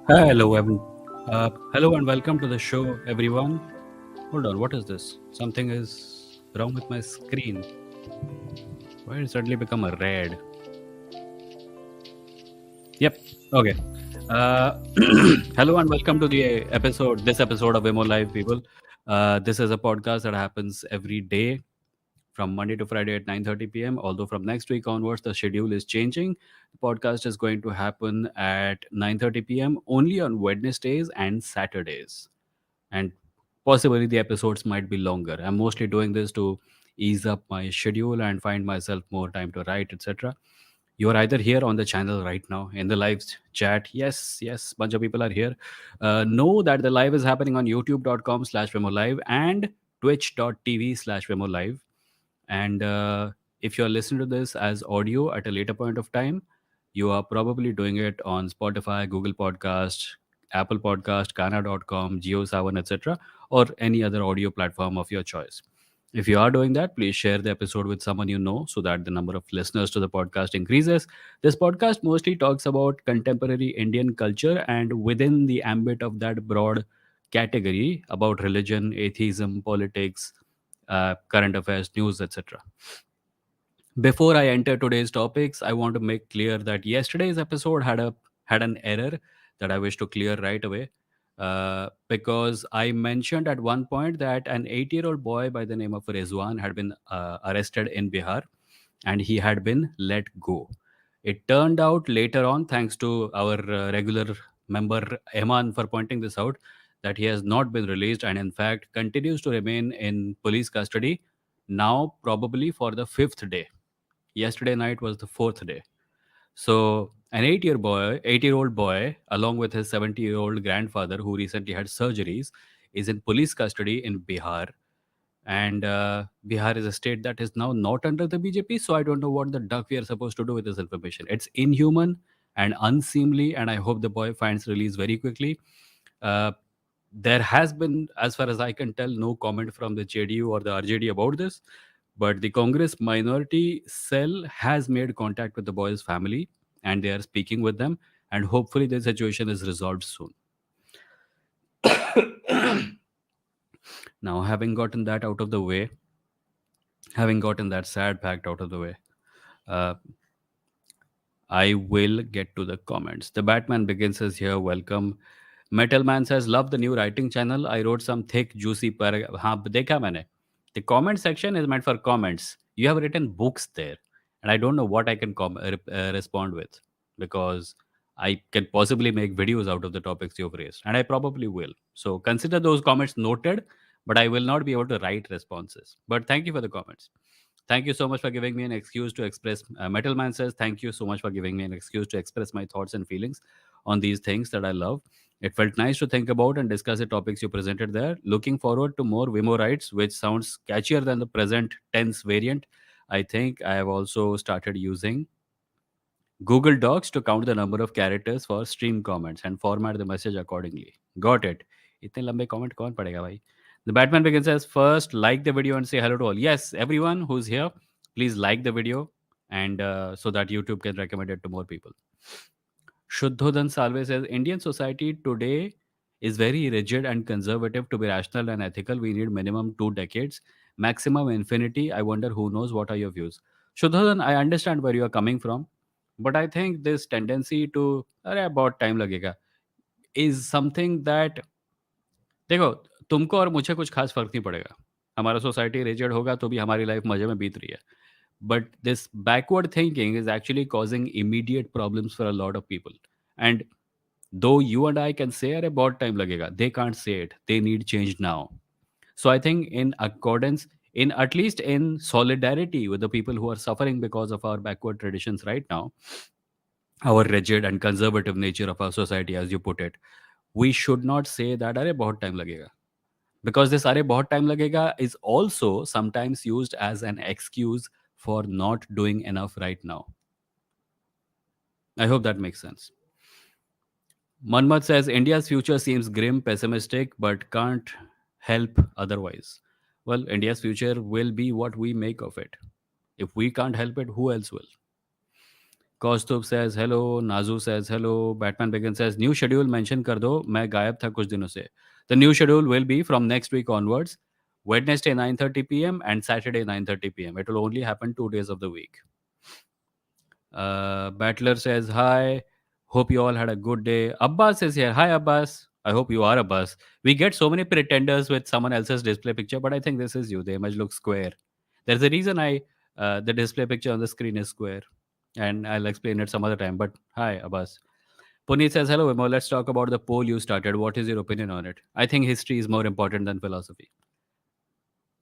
Hello and welcome to the show, everyone. Hold on, what is this? Something is wrong with my screen. Why did it suddenly become a red? Yep. Okay. Uh, Hello and welcome to this episode of Emo Live, people. This is a podcast that happens every day from Monday to Friday at 9:30 p.m. Although from next week onwards the schedule is changing. The podcast is going to happen at 9:30 p.m. only on Wednesdays and Saturdays. And possibly the episodes might be longer. I'm mostly doing this to ease up my schedule and find myself more time to write, etc. You are either here on the channel right now in the live chat. Yes, bunch of people are here. Know that the live is happening on youtube.com/Vemo Live and twitch.tv/Vemo Live. And if you're listening to this as audio at a later point of time, you are probably doing it on Spotify, Google Podcast, Apple Podcast, Kana.com, JioSavan, etc., or any other audio platform of your choice. If you are doing that, please share the episode with someone you know so that the number of listeners to the podcast increases. This podcast mostly talks about contemporary Indian culture and within the ambit of that broad category about religion, atheism, politics, current affairs, news, etc. Before I enter today's topics, I want to make clear that yesterday's episode had an error that I wish to clear right away. Because I mentioned at one point that an 8-year-old boy by the name of Rezwan had been arrested in Bihar and he had been let go. It turned out later on, thanks to our regular member Eman for pointing this out, that he has not been released and in fact continues to remain in police custody now, probably for the fifth day. Yesterday night was the fourth day. So an 8-year old boy, along with his 70-year-old grandfather, who recently had surgeries, is in police custody in Bihar. And Bihar is a state that is now not under the BJP. So I don't know what the duck we are supposed to do with this information. It's inhuman and unseemly, and I hope the boy finds release very quickly. Uh, there has been, as far as I can tell, no comment from the JDU or the RJD about this. But the Congress minority cell has made contact with the boy's family and they are speaking with them. And hopefully, the situation is resolved soon. Now, having gotten that sad fact out of the way, uh, I will get to the comments. The Batman Begins is here. Welcome. Metal Man says, love the new writing channel. I wrote some thick, juicy paragraph. हाँ, देखा मैंने. The comment section is meant for comments. You have written books there. And I don't know what I can respond with because I can possibly make videos out of the topics you've raised. And I probably will. So consider those comments noted, but I will not be able to write responses. But thank you for the comments. Thank you so much for giving me an excuse to express. Metal Man says, thank you so much for giving me an excuse to express my thoughts and feelings on these things that I love. It felt nice to think about and discuss the topics you presented there. Looking forward to more Wimo rights, which sounds catchier than the present tense variant. I think I have also started using Google Docs to count the number of characters for stream comments and format the message accordingly. Got it. इतने लंबे comment कौन पढ़ेगा भाई? The Batman Begins says, first, like the video and say hello to all. Yes, everyone who's here, please like the video and so that YouTube can recommend it to more people. Shuddhodhan Salve says, Indian society today is very rigid and conservative to be rational and ethical. We need minimum 2 decades. maximum infinity. I wonder who knows. What are your views? Shudhadan, I understand where you are coming from, but I think this tendency to अरे बहुत time लगेगा is something that देखो तुमको और मुझे कुछ खास फर्क नहीं पड़ेगा. हमारा सोसाइटी रिजिड होगा तो भी हमारी लाइफ मजे में बीत रही है. But this backward thinking is actually causing immediate problems for a lot of people. And though you and I can say अरे बहुत time लगेगा, they can't say it. They need change now. So I think in accordance, in at least in solidarity with the people who are suffering because of our backward traditions right now, our rigid and conservative nature of our society, as you put it, we should not say that अरे बहुत time लगेगा. Because this अरे बहुत time लगेगा is also sometimes used as an excuse for not doing enough right now. I hope that makes sense. Manmat says India's future seems grim, pessimistic, but can't help otherwise. Well, India's future will be what we make of it. If we can't help it, who else will? Kaustubh says hello. Nazu says hello. Batman Begin says new schedule mention kar do. मैं गायब था कुछ दिनों से. The new schedule will be from next week onwards. Wednesday 9:30 p.m. and Saturday 9:30 p.m. It will only happen 2 days of the week. Battler says hi. Hope you all had a good day. Abbas is here. Hi Abbas. I hope you are Abbas. We get so many pretenders with someone else's display picture, but I think this is you. The image looks square. There's a reason the display picture on the screen is square, and I'll explain it some other time. But hi Abbas. Puneet says hello Imo. Let's talk about the poll you started. What is your opinion on it? I think history is more important than philosophy.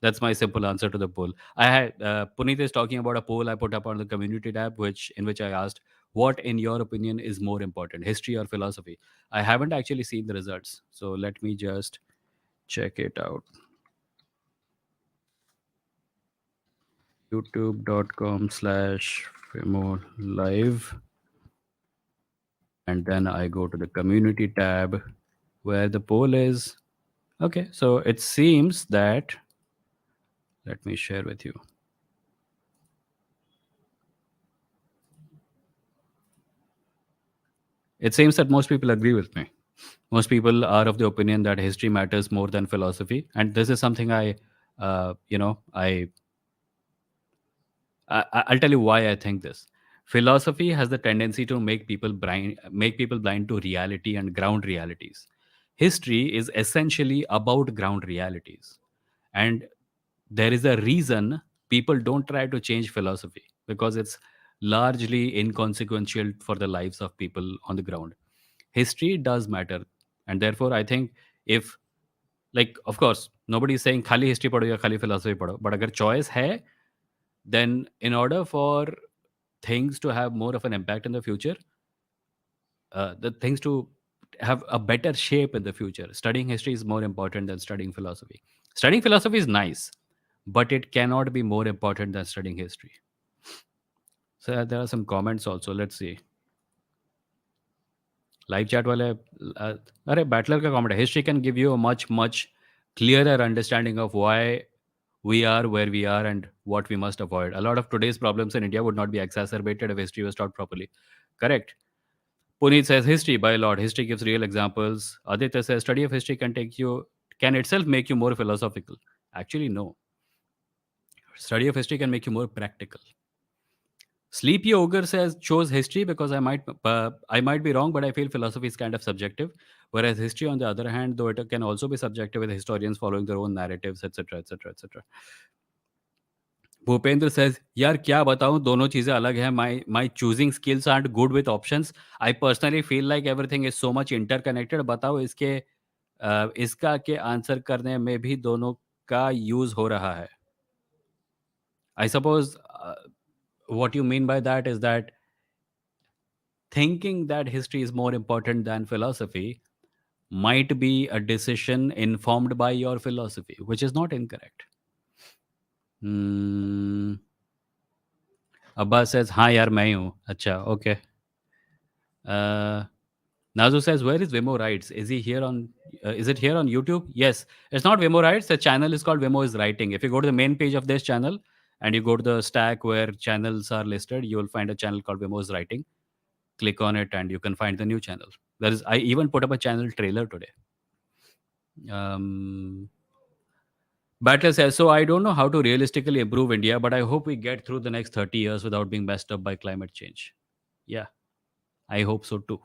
That's my simple answer to the poll. I had Puneet is talking about a poll I put up on the community tab, which in which I asked, "What, in your opinion, is more important, history or philosophy?" I haven't actually seen the results, so let me just check it out. YouTube.com/Fimo live, and then I go to the community tab where the poll is. Okay, so it seems that let me share with you. It seems that most people agree with me. Most people are of the opinion that history matters more than philosophy, and this is something I'll tell you why I think this. Philosophy has the tendency to make people blind to reality and ground realities. History is essentially about ground realities, and there is a reason people don't try to change philosophy because it's largely inconsequential for the lives of people on the ground. History does matter, and therefore I think if like of course nobody is saying खाली history पढ़ो या खाली philosophy पढ़ो, but अगर choice है, then in order for things to have more of an impact in the future, the things to have a better shape in the future, studying history is more important than studying philosophy. Studying philosophy is nice, but it cannot be more important than studying history. So there are some comments also. Let's see. Live chat वाले अरे Buttler का comment है history can give you a much clearer understanding of why we are where we are and what we must avoid. A lot of today's problems in India would not be exacerbated if history was taught properly. Correct. Puneet says history by a lot. History gives real examples. Aditya says study of history can itself make you more philosophical. Actually, no. Study of history can make you more practical. Sleepy Ogre says chose history because I might be wrong, but I feel philosophy is kind of subjective. Whereas history, on the other hand, though it can also be subjective with historians following their own narratives, etc., etc., etc. Bhupendra says यार क्या बताऊं दोनों चीजें अलग हैं my choosing skills aren't good with options. I personally feel like everything is so much interconnected. बताओ इसका के आंसर करने में भी दोनों का यूज हो रहा है. I suppose what you mean by that is that thinking that history is more important than philosophy might be a decision informed by your philosophy, which is not incorrect. Hmm. Abbas says, हाँ यार मैं ही हूँ. अच्छा, okay. Uh, Nazu says, where is Wimo Writes? Is he here on? Is it here on YouTube? Yes, it's not Wimo Writes. The channel is called Wimo is Writing. If you go to the main page of this channel and you go to the stack where channels are listed, you will find a channel called Wimo is Writing. Click on it and you can find the new channel. I even put up a channel trailer today. Um, Battler says, so I don't know how to realistically improve India, but I hope we get through the next 30 years without being messed up by climate change. Yeah, I hope so too.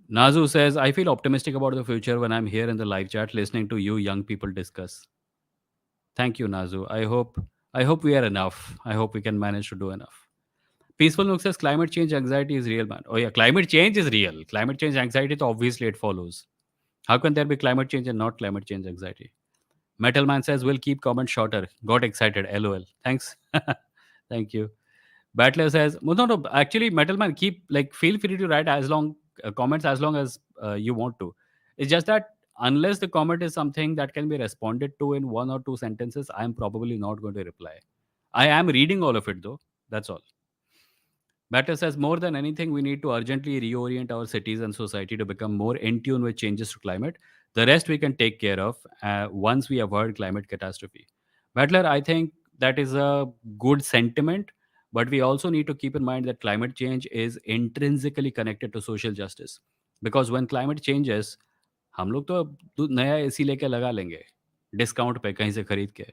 Nazu says, I feel optimistic about the future when I'm here in the live chat listening to you young people discuss. Thank you, Nazu. I hope we are enough. I hope we can manage to do enough. Peaceful Nook says climate change anxiety is real, man. Oh yeah, climate change is real. Climate change anxiety, so obviously it follows. How can there be climate change and not climate change anxiety? Metal Man says we'll keep comments shorter. Got excited. LOL. Thanks. Thank you. Battler says, well, no, no. Actually, Metal Man, keep like feel free to write as long comments as long as you want to. It's just that unless the comment is something that can be responded to in one or two sentences, I'm probably not going to reply. I am reading all of it though. That's all. Batter says more than anything, we need to urgently reorient our cities and society to become more in tune with changes to climate. The rest we can take care of once we avoid climate catastrophe. Battler, I think that is a good sentiment, but we also need to keep in mind that climate change is intrinsically connected to social justice. Because when climate changes, हम लोग तो नया AC लेके लगा लेंगे discount पे कहीं से खरीद के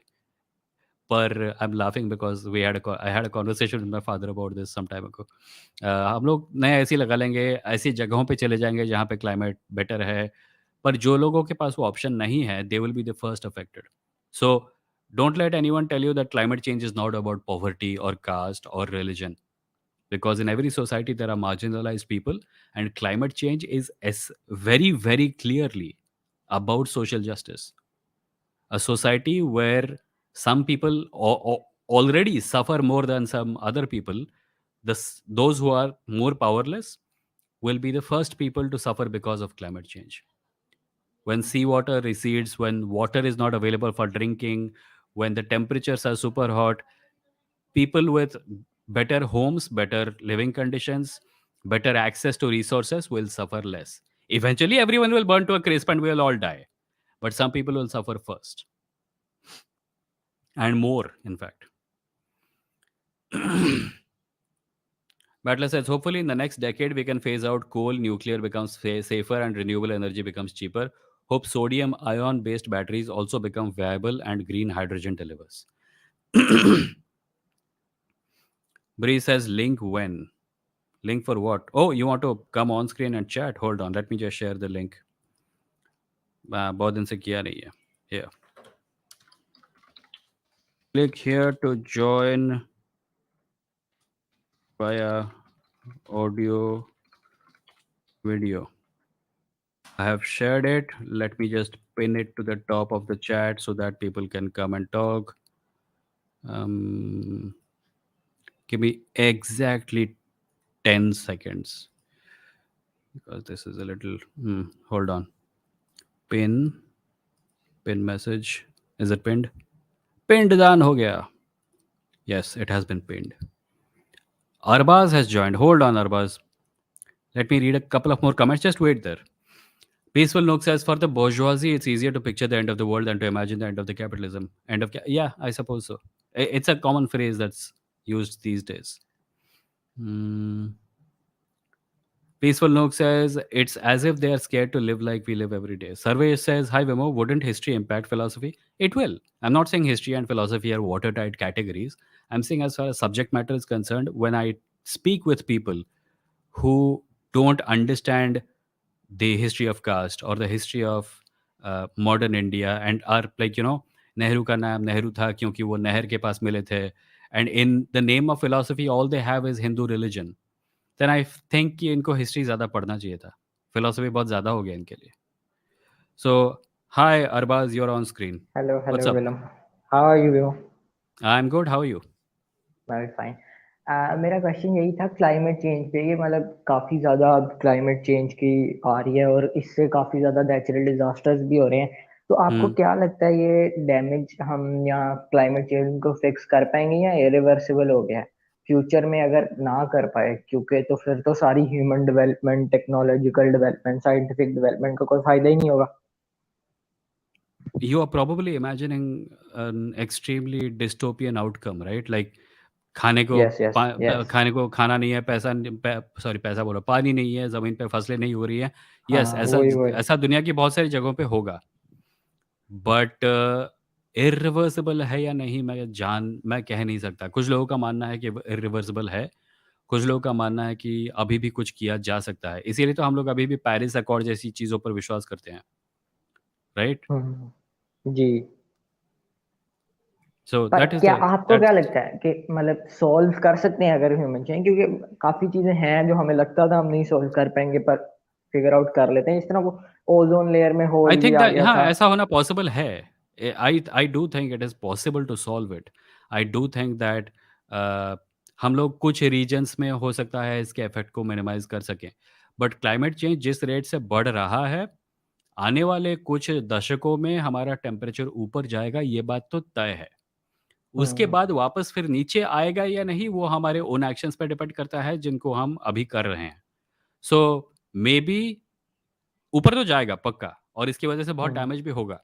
पर I am laughing because I had a conversation with my father about this some time ago. हम लोग नया एसी लगा लेंगे, ऐसी जगहों पे चले जाएँगे जहाँ पे क्लाइमेट बेटर है, पर जो लोगों के पास वो ऑप्शन नहीं है, they will be the first affected. So don't let anyone tell you that climate change is not about poverty और कास्ट और religion, because in every society there are marginalized people, and climate change is very, very clearly about social justice. A society where some people already suffer more than some other people, those who are more powerless will be the first people to suffer because of climate change. When seawater recedes, when water is not available for drinking, when the temperatures are super hot, people with better homes, better living conditions, better access to resources will suffer less. Eventually, everyone will burn to a crisp and we'll all die. But some people will suffer first and more, in fact. Battler says, hopefully in the next decade we can phase out coal, nuclear becomes safer, and renewable energy becomes cheaper. Hope sodium ion based batteries also become viable and green hydrogen delivers. Bree says, link when? Link for what? Oh, you want to come on screen and chat? Hold on, let me just share the link. बहुत दिन से किया नहीं है. Here. Click here to join via audio video. I have shared it. Let me just pin it to the top of the chat so that people can come and talk. Give me exactly 10 seconds because this is a little. Hold on. Pin message. Is it pinned? Pinned done ho gaya. Yes, it has been pinned. Arbaz has joined. Hold on, Arbaz. Let me read a couple of more comments. Just wait there. Peaceful Nook says, for the bourgeoisie, it's easier to picture the end of the world than to imagine the end of the capitalism. Yeah, I suppose so. It's a common phrase that's used these days. Peaceful Nook says, it's as if they are scared to live like we live every day. Survey says, hi Vimo, wouldn't history impact philosophy? It will. I'm not saying history and philosophy are watertight categories. I'm saying as far as subject matter is concerned, when I speak with people who don't understand the history of caste or the history of modern India and are like, Nehru का नाम नेहरू था क्योंकि वो नहर के पास मिले थे, and in the name of philosophy all they have is Hindu religion, then I think कि इनको history ज़्यादा पढ़ना चाहिए था. Philosophy बहुत ज़्यादा हो गया इनके लिए. So, hi Arbaz, you're on screen. Hello, What's hello, up? Willem. How are you, Willem? I'm good. How are you? मैं फाइन. मेरा क्वेश्चन यही था क्लाइमेट चेंज पे. ये मतलब काफ़ी ज़्यादा अब क्लाइमेट चेंज की आ रही है और इससे काफ़ी ज़्यादा नेचुरल डिजास्टर्स भी हो रहे हैं. तो आपको Hmm. क्या लगता है ये डैमेज हम यहाँ क्लाइमेट चेंज को फिक्स कर पाएंगे या इरिवर्सिबल हो गया है फ्यूचर में? अगर ना कर पाए क्योंकि तो फिर तो सारी human development, technological development, scientific development का कोई फायदा ही नहीं होगा. You are probably imagining an extremely dystopian outcome, right? Like खाने को यस यस यस. खाने को खाना नहीं है, सॉरी पैसा बोला, पानी नहीं है, ज़मीन पे फसलें नहीं हो रही हैं. हाँ यस, ऐसा वही वही. ऐसा दुनिया की बहुत सारी जगहों पे होगा. बट इरिवर्सिबल है या नहीं मैं कह नहीं सकता। कुछ लोगों का मानना है कि इरिवर्सिबल है, कुछ लोगों का मानना है कि अभी भी कुछ किया जा सकता है। इसीलिए तो हम लोग अभी भी पेरिस अकॉर्ड जैसी चीज़ों पर विश्वास करते हैं, राइट? जी। सो पर दैट इज़ क्या द आपको क्या दैट्स लगता है कि मतलब सॉल्व कर सकते हैं अगर ह्यूमन चाहें, क्योंकि काफी चीजें हैं जो हमें लगता था हम नहीं सॉल्व कर पाएंगे पर फिगर आउट कर लेते हैं, इस तरह वो ओजोन लेयर में आई होल भी थिंक आ दैट गया हाँ, था। ऐसा होना पॉसिबल है। I do think it is possible to solve it. I do think that हम लोग कुछ रीजन्स में हो सकता है इसके इफ़ेक्ट को मिनिमाइज़ कर सकें। बट क्लाइमेट चेंज जिस रेट से बढ़ रहा है, आने वाले कुछ दशकों में हमारा टेम्परेचर ऊपर जाएगा, ये बात तो तय है। उसके हम्म। बाद वापस फिर नीचे आएगा या नहीं, वो हमारे उन एक्शंस पे डिपेंड करता है जिनको हम अभी कर रहे हैं। सो मेबी ऊपर तो जाएगा पक्का, और इसकी वजह से बहुत हम्म। डैमेज भी होगा।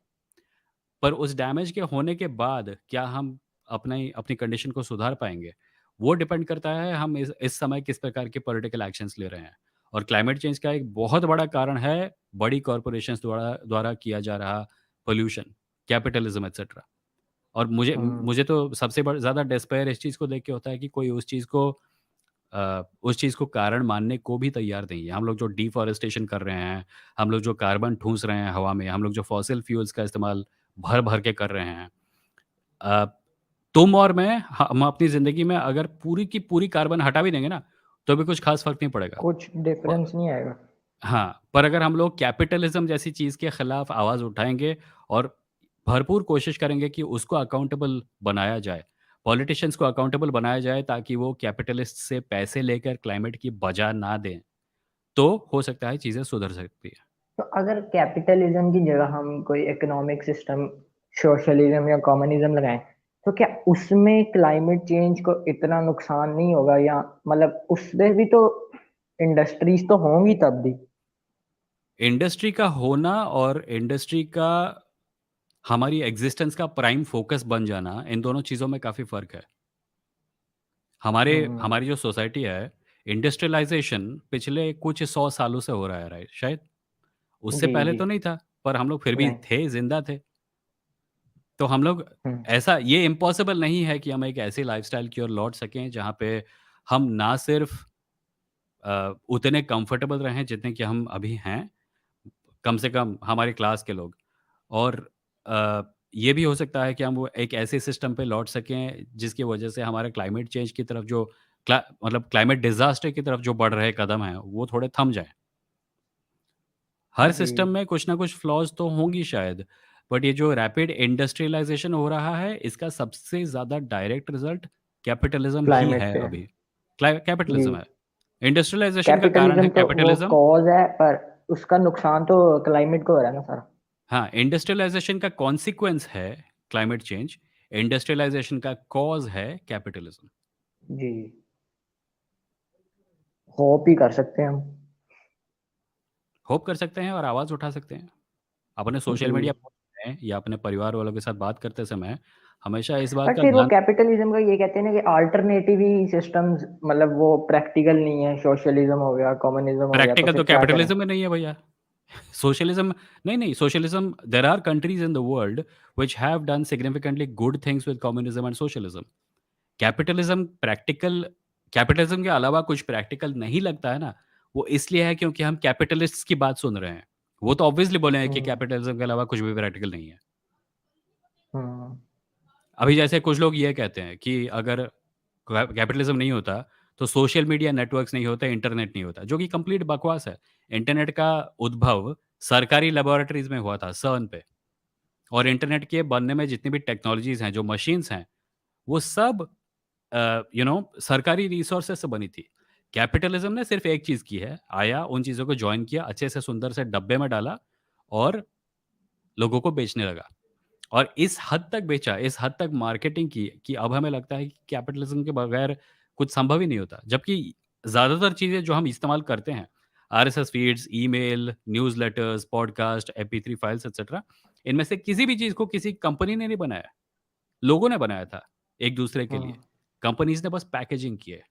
पर उस डैमेज के होने के बाद क्या हम अपनी अपनी कंडीशन को सुधार पाएँगे? वो डिपेंड करता है हम इस समय किस प्रकार के पॉलिटिकल एक्शंस ले रहे हैं। और क्लाइमेट चेंज का एक बहुत बड़ा कारण है बड़ी कॉर्पोरेशंस द्वारा द्वारा किया जा रहा पॉल्यूशन, कैपिटलिज़्म एटसेट्रा। और मुझे हम्म। मुझे तो सबसे ज़्यादा डिस्पेयर इस चीज़ को देख के होता है कि कोई उस चीज़ को कारण मानने को भी तैयार नहीं है। हम लोग जो डिफ़ॉरेस्टेशन कर रहे हैं, हम लोग जो कार्बन ठूँस रहे हैं हवा में, हम लोग जो फॉसिल फ्यूल्स का इस्तेमाल भर-भर के कर रहे हैं। अ, तुम और मैं हम अपनी ज़िंदगी में अगर पूरी की पूरी कार्बन हटा भी देंगे ना, तो भी कुछ ख़ास फ़र्क नहीं पड़ेगा। कुछ प डिफरेंस नहीं आएगा। हाँ, पर अगर हम लोग कैपिटलिज़्म जैसी चीज़ के खिलाफ आवाज़ उठाएँगे और भरपूर कोशिश करेंगे कि उसको अकाउंटेबल बनाया जाए, पॉलिटिशियंस को अकाउंटेबल बनाया जाए ताकि वो कैपिटलिस्ट से पैसे लेकर क्लाइमेट की बजा ना दें, तो हो सकता है चीज़ें सुधर सकती है। तो अगर कैपिटलिज्म की जगह हम कोई इकोनॉमिक सिस्टम, सोशलिज्म या कम्युनिज्म लगाएं, तो क्या उसमें क्लाइमेट चेंज को इतना नुकसान नहीं होगा, या मतलब उसमें भी तो इंडस्ट्रीज तो होंगी तब भी। इंडस्ट्री का होना और इंडस्ट्री का हमारी एग्ज़िस्टेंस का प्राइम फ़ोकस बन जाना, इन दोनों चीज़ों में काफ़ी फ़र्क है। हम्म। हमारी जो सोसाइटी है, इंडस्ट्रियलाइज़ेशन पिछले कुछ 100 सालों से हो रहा है, राइट? शायद उससे जी पहले जी। तो नहीं था, पर हम लोग फिर भी नहीं। थे, ज़िंदा थे। तो हम लोग हम्म। ऐसा ये इम्पॉसिबल नहीं है कि हम एक ऐसी लाइफ़स्टाइल की ओर लौट सकें, जहाँ पे हम ना सिर्फ़ उतने कंफर्टेबल रहें जितने कि हम अभी हैं, कम से कम हमारी क्लास के लोग। और अ, ये भी हो सकता है कि हम वो एक ऐसे सिस्टम पे लौट सकें जिसकी वजह से हमारे क्लाइमेट चेंज की तरफ जो मतलब क्लाइमेट डिज़ास्टर की तरफ जो बढ़ रहे कदम हैं, वो थोड़े थम जाएँ। हर जी। सिस्टम में कुछ ना कुछ फ्लॉज़ तो होंगी शायद, बट ये जो रैपिड इंडस्ट्रियलाइज़ेशन हो रहा है, इसका सबसे ज़्यादा डायरेक्ट रिज़ल्ट कैपिटलिज़्म ही क्लाइमेट है पे। अभी। जी। कैपिटलिज़्म है। इंडस्ट्रियलाइज़ेशन का कारण है कैपिटलिज्म तो वो कैपिटलिज़्म। कॉज है, पर उसका नुकसान तो क्लाइमेट को हो रहा है ना सारा। हाँ, इंडस्ट्रियलाइज़ेशन का कॉन्सिक्वेंस है क्लाइमेट चेंज, इंडस्ट्रियलाइज़ेशन का कॉज़ है कैपिटलिज़्म। जी। होप ही कर सकते हैं हम। होप कर सकते हैं और आवाज़ उठा सकते हैं। अपने सोशल जी। मीडिया पोस्ट में या अपने परिवार वालों के साथ बात करते समय हमेशा इस बात बट का फिर वो ध्यान। कैपिटलिज्म का ये कहते हैं ना कि अल्टरनेटिव ही सिस्टम्स, मतलब वो प्रैक्टिकल नहीं है, सोशलिज्म हो गया, कम्युनिज्म हो गया, तो प्रैक्टिकल फिर तो क्या करें। कैपिटलिज़्म में नहीं है भैया। सोशलिज़्म नहीं, socialism there are countries in the world which have done significantly good things with communism and socialism. Capitalism capitalism के अलावा कुछ प्रैक्टिकल नहीं लगता है ना, वो इसलिए है क्योंकि हम कैपिटलिस्ट्स की बात सुन रहे हैं। वो तो ऑब्वियसली बोलेंगे कि हम्म। कैपिटलिज़्म के अलावा कुछ भी प्रैक्टिकल नहीं है। हम्म। अभी जैसे कुछ लोग ये कहते हैं कि अगर कैपिटलिज़्म नहीं होता, तो सोशल मीडिया नेटवर्क्स नहीं होते, इंटरनेट नहीं होता, जो कि कंप्लीट बकवास है। इंटरनेट का उद्भव सरकारी लैबोरेटरीज़ में हुआ था, सर्न पे। और इंटरनेट के बनने में जितनी भी टेक्नोलॉजीज़ हैं, जो मशीन्स हैं, वो सब सरकारी रिसोर्सेज़ से बनी थी। कैपिटलिज़्म ने सिर्फ़ एक चीज़ की है, आया, उन चीज़ों को जॉइन किया, अच्छे से सुंदर से डब्बे में डाला और लोगों को बेचने लगा। और इस हद तक बेचा, इस हद तक मार्केटिंग की कि अब हमें लगता है कि कैपिटलिज़्म के बगैर कुछ संभव ही नहीं होता। जबकि ज़्यादातर चीज़ें जो हम इस्तेमाल करते हैं, RSS feeds, email, newsletters, podcast, MP3 files etcetera, इनमें से किसी भी चीज़ को किसी कंपनी ने नहीं बनाया, लोगों ने बनाया था एक-दूसरे के लिए। हम्म। कंपनीज़ ने बस पैकेजिंग की है।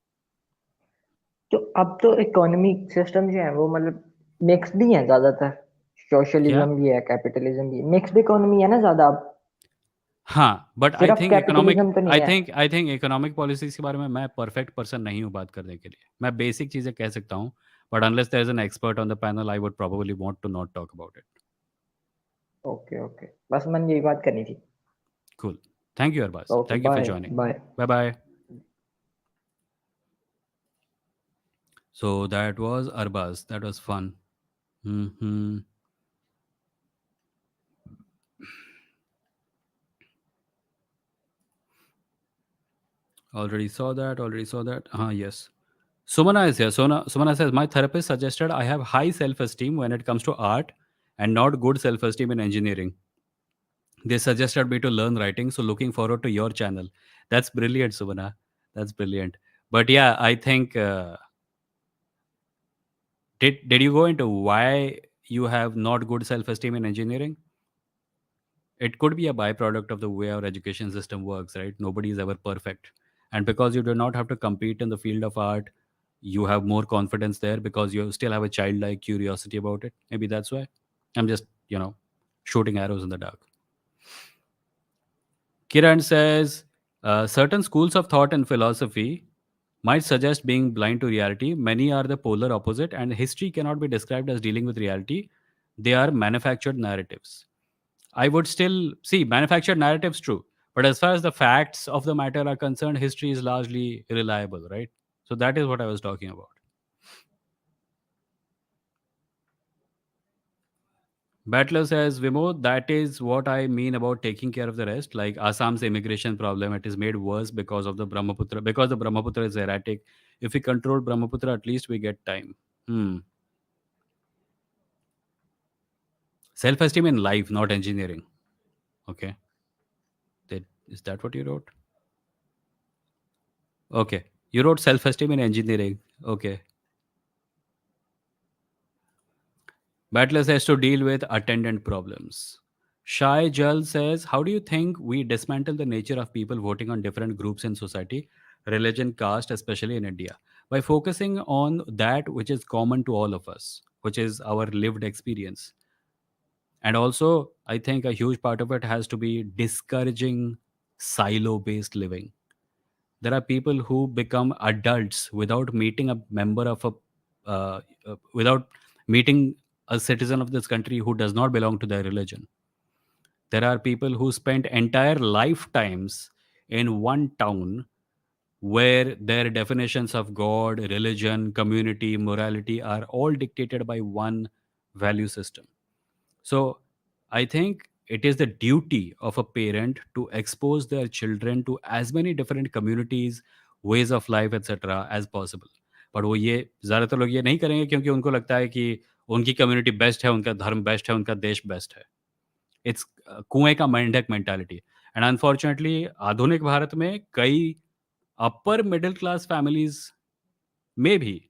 तो अब तो इकोनॉमिक सिस्टम जो है वो मतलब मिक्स्ड ही है ज्यादातर। क्या? सोशलिज्म भी है, कैपिटलिज्म भी है, मिक्स्ड इकोनॉमी है ना ज्यादा अब, हाँ, बट आई सिर्फ थिंक इकोनॉमिक कैपिटलिज्म तो नहीं है। आई थिंक इकोनॉमिक पॉलिसीज़ के बारे में मैं परफेक्ट पर्सन नहीं हूँ बात करने के लिए। मैं बेसिक चीज़ें कह सकता हूँ, but unless there is an expert on the panel, I would probably want to not talk about it. Okay okay, बस मन यही बात करनी थी। Cool. Thank you Arbaaz. Okay thank you for bye joining. Bye. Bye bye. So that was Arbaz. That was fun. Hmm. Already saw that. Already saw that. Yes. Sumana is here. Sumana says, my therapist suggested I have high self-esteem when it comes to art and not good self-esteem in engineering. They suggested me to learn writing. So looking forward to your channel. That's brilliant, Sumana. That's brilliant. But yeah, I think did you go into why you have not good self-esteem in engineering? It could be a byproduct of the way our education system works, right? Nobody is ever perfect. And because you do not have to compete in the field of art, you have more confidence there because you still have a childlike curiosity about it. Maybe that's why. I'm just, shooting arrows in the dark. Kiran says certain schools of thought and philosophy might suggest being blind to reality. Many are the polar opposite, and history cannot be described as dealing with reality. They are manufactured narratives. I would still see manufactured narratives true, but as far as the facts of the matter are concerned, history is largely reliable, right? So that is what I was talking about. Battler says, Vimo, that is what I mean about taking care of the rest. Like Assam's immigration problem, it is made worse because of the Brahmaputra, because the Brahmaputra is erratic. If we control Brahmaputra, at least we get time. Hmm. Self esteem in life, not engineering. Okay. Is that what you wrote? Okay. You wrote self esteem in engineering. Okay. Battles has to deal with attendant problems. Shai Jal says, how do you think we dismantle the nature of people voting on different groups in society, religion, caste, especially in India, by focusing on that which is common to all of us, which is our lived experience? And also, I think a huge part of it has to be discouraging silo based living. There are people who become adults without meeting a member of without meeting a citizen of this country who does not belong to their religion. There are people who spend entire lifetimes in one town where their definitions of God, religion, community, morality are all dictated by one value system. So I think it is the duty of a parent to expose their children to as many different communities, ways of life, etc. as possible. पर वो ये ज़्यादातर लोग ये नहीं करेंगे क्योंकि उनको लगता है कि उनकी कम्युनिटी बेस्ट है, उनका धर्म बेस्ट है, उनका देश बेस्ट है. इट्स कुएं का मेंढक मेंटालिटी. एंड अनफॉर्चुनेटली आधुनिक भारत में कई अपर मिडिल क्लास फैमिलीज में भी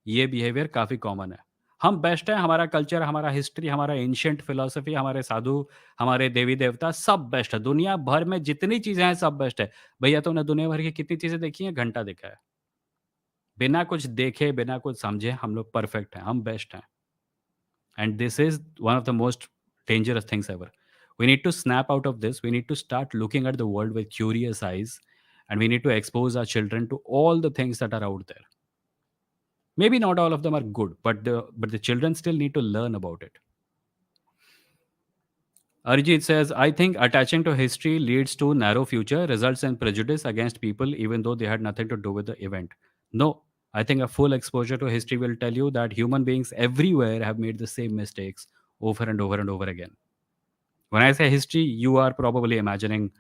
ये बिहेवियर काफ़ी कॉमन है. हम बेस्ट हैं, हमारा कल्चर, हमारा हिस्ट्री, हमारा एंशिएंट फिलॉसफी, हमारे साधु, हमारे देवी-देवता सब बेस्ट है. दुनिया भर में जितनी चीज़ें हैं सब बेस्ट है. भैया तुमने दुनिया भर की कितनी चीज़ें देखी हैं? घंटा देखा है. बिना कुछ देखे, बिना कुछ समझे हम लोग परफेक्ट हैं, हम बेस्ट हैं. And this is one of the most dangerous things ever. We need to snap out of this. We need to start looking at the world with curious eyes, and we need to expose our children to all the things that are out there. Maybe not all of them are good, but the children still need to learn about it. Arijit says, I think attaching to history leads to narrow future, results in prejudice against people even though they had nothing to do with the event. No, I think a full exposure to history will tell you that human beings everywhere have made the same mistakes over and over and over again. When I say history, you are probably imagining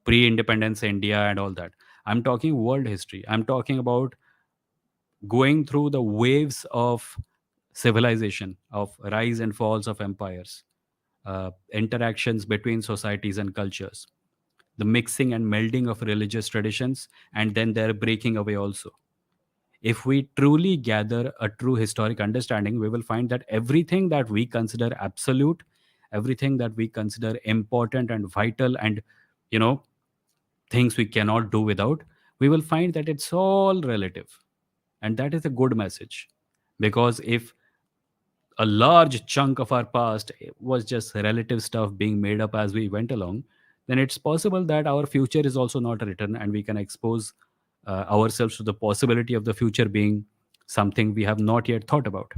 pre independence India and all that. I'm talking world history. I'm talking about going through the waves of civilization, of rise and falls of empires, interactions between societies and cultures, the mixing and melding of religious traditions, and then their breaking away also. If we truly gather a true historic understanding, we will find that everything that we consider absolute, everything that we consider important and vital, and you know, things we cannot do without, we will find that it's all relative. And that is a good message. Because if a large chunk of our past was just relative stuff being made up as we went along, then it's possible that our future is also not written, and we can expose ourselves to the possibility of the future being something we have not yet thought about.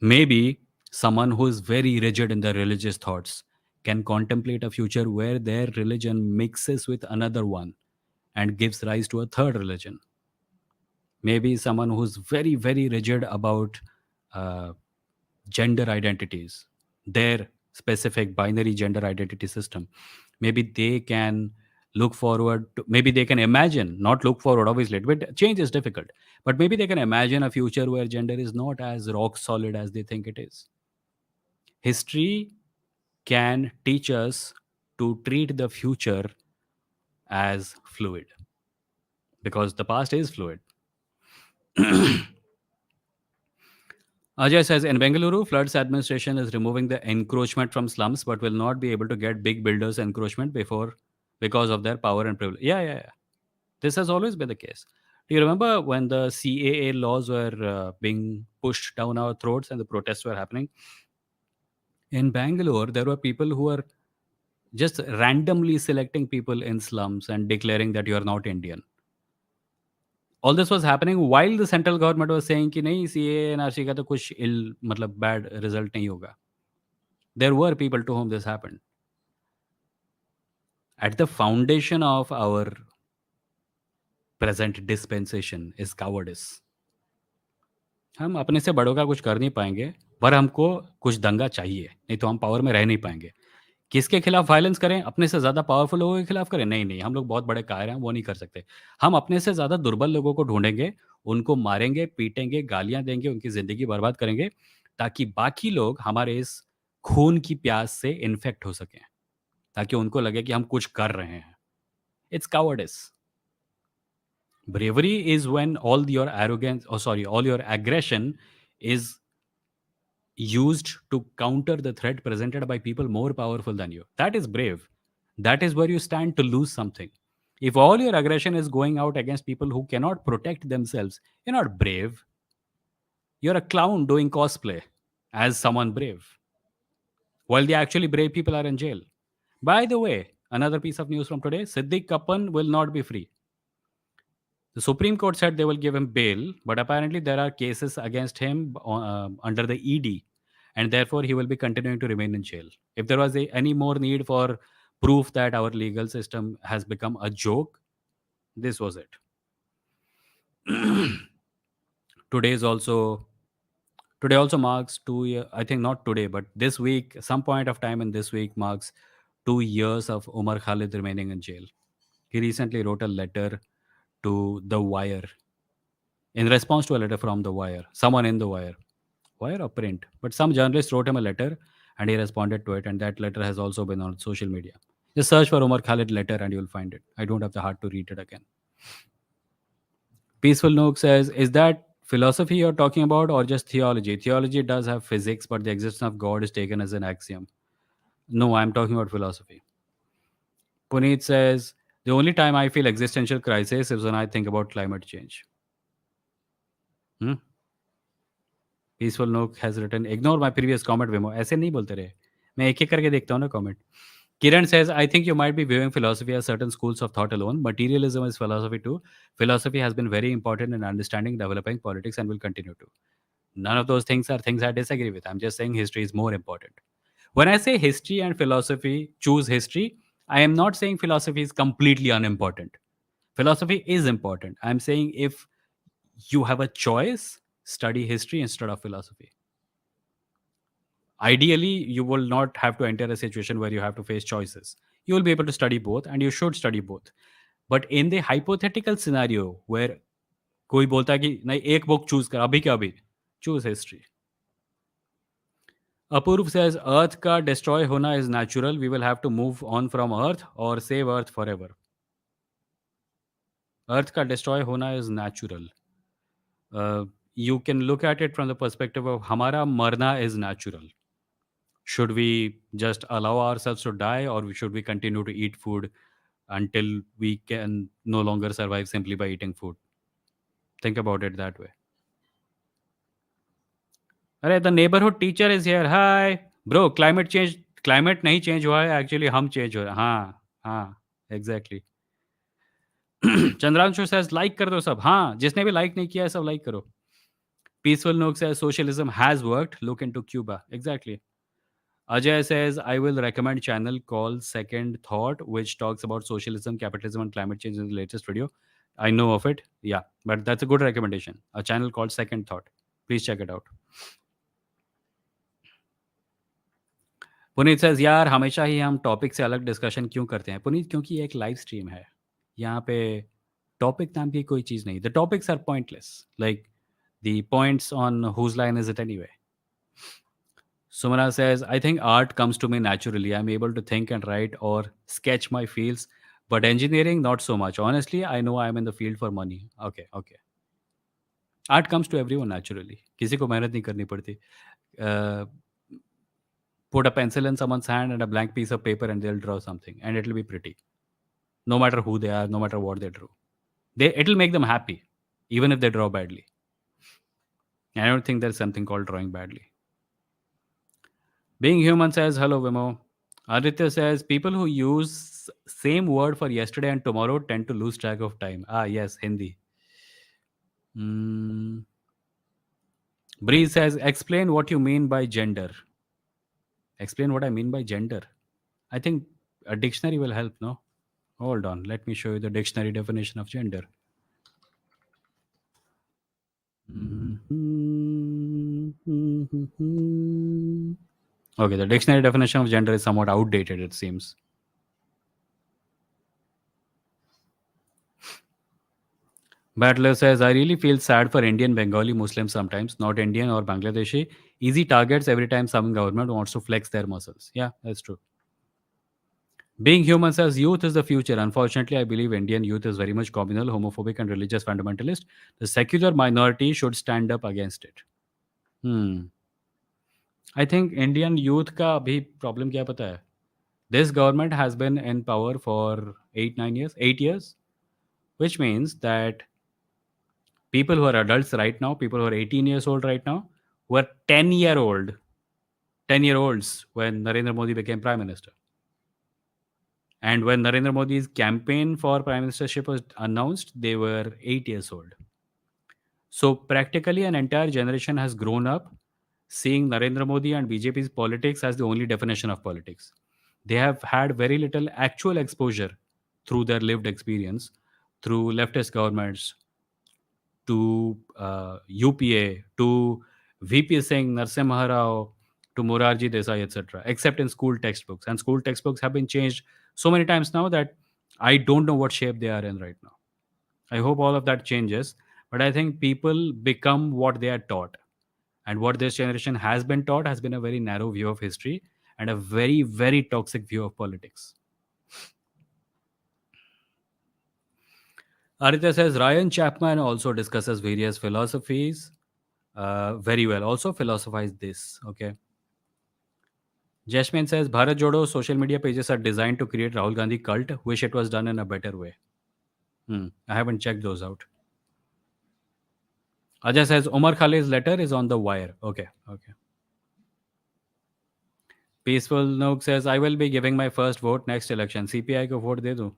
Maybe someone who is very rigid in their religious thoughts can contemplate a future where their religion mixes with another one and gives rise to a third religion. Maybe someone who's very, very rigid about uh, gender identities, their specific binary gender identity system. Maybe they can look forward to, maybe they can imagine, not look forward, obviously, but change is difficult. But maybe they can imagine a future where gender is not as rock solid as they think it is. History can teach us to treat the future as fluid because the past is fluid. Ajay says in Bengaluru, floods administration is removing the encroachment from slums, but will not be able to get big builders encroachment before because of their power and privilege. Yeah, yeah, yeah. This has always been the case. Do you remember when the CAA laws were being pushed down our throats and the protests were happening in Bangalore? There were people who were just randomly selecting people in slums and declaring that you are not Indian. All this was happening while the central government was saying कि नहीं CAA NRC का तो कुछ ill मतलब bad result नहीं होगा. There were people to whom this happened. At the foundation of our present dispensation is cowardice. हम अपने से बड़ों का कुछ कर नहीं पाएंगे, पर हमको कुछ दंगा चाहिए, नहीं तो हम पावर में रह नहीं पाएंगे. किसके खिलाफ वायलेंस करें? अपने से ज़्यादा पावरफुल लोगों के खिलाफ करें? नहीं, नहीं, हम लोग बहुत बड़े कायर हैं, वो नहीं कर सकते. हम अपने से ज़्यादा दुर्बल लोगों को ढूँढेंगे, उनको मारेंगे, पीटेंगे, गालियाँ देंगे, उनकी ज़िंदगी बर्बाद करेंगे, ताकि बाकी लोग हमारे इस खून की प्यास से इन्फेक्ट हो सकें, ताकि उनको लगे कि हम कुछ कर रहे हैं. It's cowardice. Bravery is when all your arrogance, or sorry, all your aggression is used to counter the threat presented by people more powerful than you. That is brave. That is where you stand to lose something. If all your aggression is going out against people who cannot protect themselves, you're not brave. You're a clown doing cosplay as someone brave, while the actually brave people are in jail. By the way, another piece of news from today: Siddiq Kappan will not be free. The Supreme Court said they will give him bail, but apparently there are cases against him under the ED, and therefore he will be continuing to remain in jail. If there was any more need for proof that our legal system has become a joke, this was it. today is also Today also marks 2 year. I think not today, but this week, some point of time in this week marks 2 years of Umar Khalid remaining in jail. He recently wrote a letter to The Wire in response to a letter from The Wire, someone in The Wire, Wire or print, but some journalist wrote him a letter and he responded to it, and that letter has also been on social media. Just search for Umar Khalid letter and you'll find it. I don't have the heart to read it again. Peaceful Nook says, is that philosophy you're talking about or just theology? Theology does have physics, but the existence of God is taken as an axiom. No, I'm talking about philosophy. Puneet says, the only time I feel existential crisis is when I think about climate change. Hmm? Peaceful knock has written ignore my previous comment वेमो. ऐसे नहीं बोलते रहे, मैं एक एक करके देखता हूँ ना comment. Kiran says, I think you might be viewing philosophy as certain schools of thought alone. Materialism is philosophy too. Philosophy has been very important in understanding, developing politics, and will continue to. None of those things are things I disagree with. I'm just saying history is more important. When I say history and philosophy choose history, I am not saying philosophy is completely unimportant. Philosophy is important. I'm saying if you have a choice, study history instead of philosophy. Ideally, you will not have to enter a situation where you have to face choices. You will be able to study both, and you should study both. But in the hypothetical scenario where कोई बोलता है कि नहीं एक book choose कर अभी क्या अभी, choose history. Apurv says earth का destroy होना is natural. We will have to move on from earth or save earth forever. Earth का destroy होना is natural. You can look at it from the perspective of हमारा मरना is natural. Should we just allow ourselves to die, or should we continue to eat food until we can no longer survive simply by eating food? Think about it that way. अरे the neighbourhood teacher is here, hi bro. Climate नहीं change हुआ है, actually हम change हो रहे हैं। हाँ हाँ, एग्जैक्टली। चंद्रांशु says लाइक कर दो सब, हाँ जिसने भी लाइक नहीं किया है सब लाइक करो। पीसफुल नोक says socialism has worked, look into Cuba, exactly. Ajay says I will recommend channel called Second Thought which talks about socialism, capitalism and climate change in the latest video. I know of it, yeah, but that's a good recommendation, a channel called Second Thought, please check it out. Puneet says यार हमेशा ही हम topic से अलग discussion क्यों करते हैं? पुनीत क्योंकि ये एक लाइव स्ट्रीम है, यहाँ पे टॉपिक नाम की कोई चीज़ नहीं, the topics are pointless, like the points on whose line is it anyway. Sumana says, I think art comes to me naturally. I'm able to think and write or sketch my fields, but engineering, not so much. Honestly, I know I'm in the field for money. Okay, okay. Art comes to everyone naturally. किसी को मेहनत नहीं करनी पड़ती. Uh, put a pencil in someone's hand and a blank piece of paper and they'll draw something and it'll be pretty. No matter who they are, no matter what they drew. It'll make them happy, even if they draw badly. I don't think there's something called drawing badly. Being human says, hello, Vimo. Aditya says, people who use same word for yesterday and tomorrow tend to lose track of time. Ah, yes, Hindi. Mm. Bree says, explain what you mean by gender. Explain what I mean by gender. I think a dictionary will help, no? Hold on, let me show you the dictionary definition of gender. Okay, the dictionary definition of gender is somewhat outdated, it seems. Battler says, I really feel sad for Indian Bengali Muslims sometimes, not Indian or Bangladeshi. Easy targets every time some government wants to flex their muscles. Yeah, that's true. Being human says, youth is the future. Unfortunately, I believe Indian youth is very much communal, homophobic, and religious fundamentalist. The secular minority should stand up against it. I think Indian youth का अभी problem क्या पता है? This government has been in power for 8 years, which means that people who are adults right now, people who are 18 years old right now, were 10-year-olds when Narendra Modi became Prime Minister. And when Narendra Modi's campaign for Prime Ministership was announced, they were 8 years old. So practically an entire generation has grown up seeing Narendra Modi and BJP's politics as the only definition of politics. They have had very little actual exposure through their lived experience, through leftist governments, to UPA, to VP Singh, Narsimha Rao, to Morarji Desai, etc., except in school textbooks. And school textbooks have been changed so many times now that I don't know what shape they are in right now. I hope all of that changes, but I think people become what they are taught. And what this generation has been taught has been a very narrow view of history and a very, very toxic view of politics. Aditya says Ryan Chapman also discusses various philosophies very well. Also philosophize this. Okay. Jasmine says Bharat Jodo social media pages are designed to create Rahul Gandhi cult. Wish it was done in a better way. I haven't checked those out. Ajay says Omar Khalid's letter is on the wire. Okay. Okay. Peaceful Nook says I will be giving my first vote next election. CPI को vote दे दूं?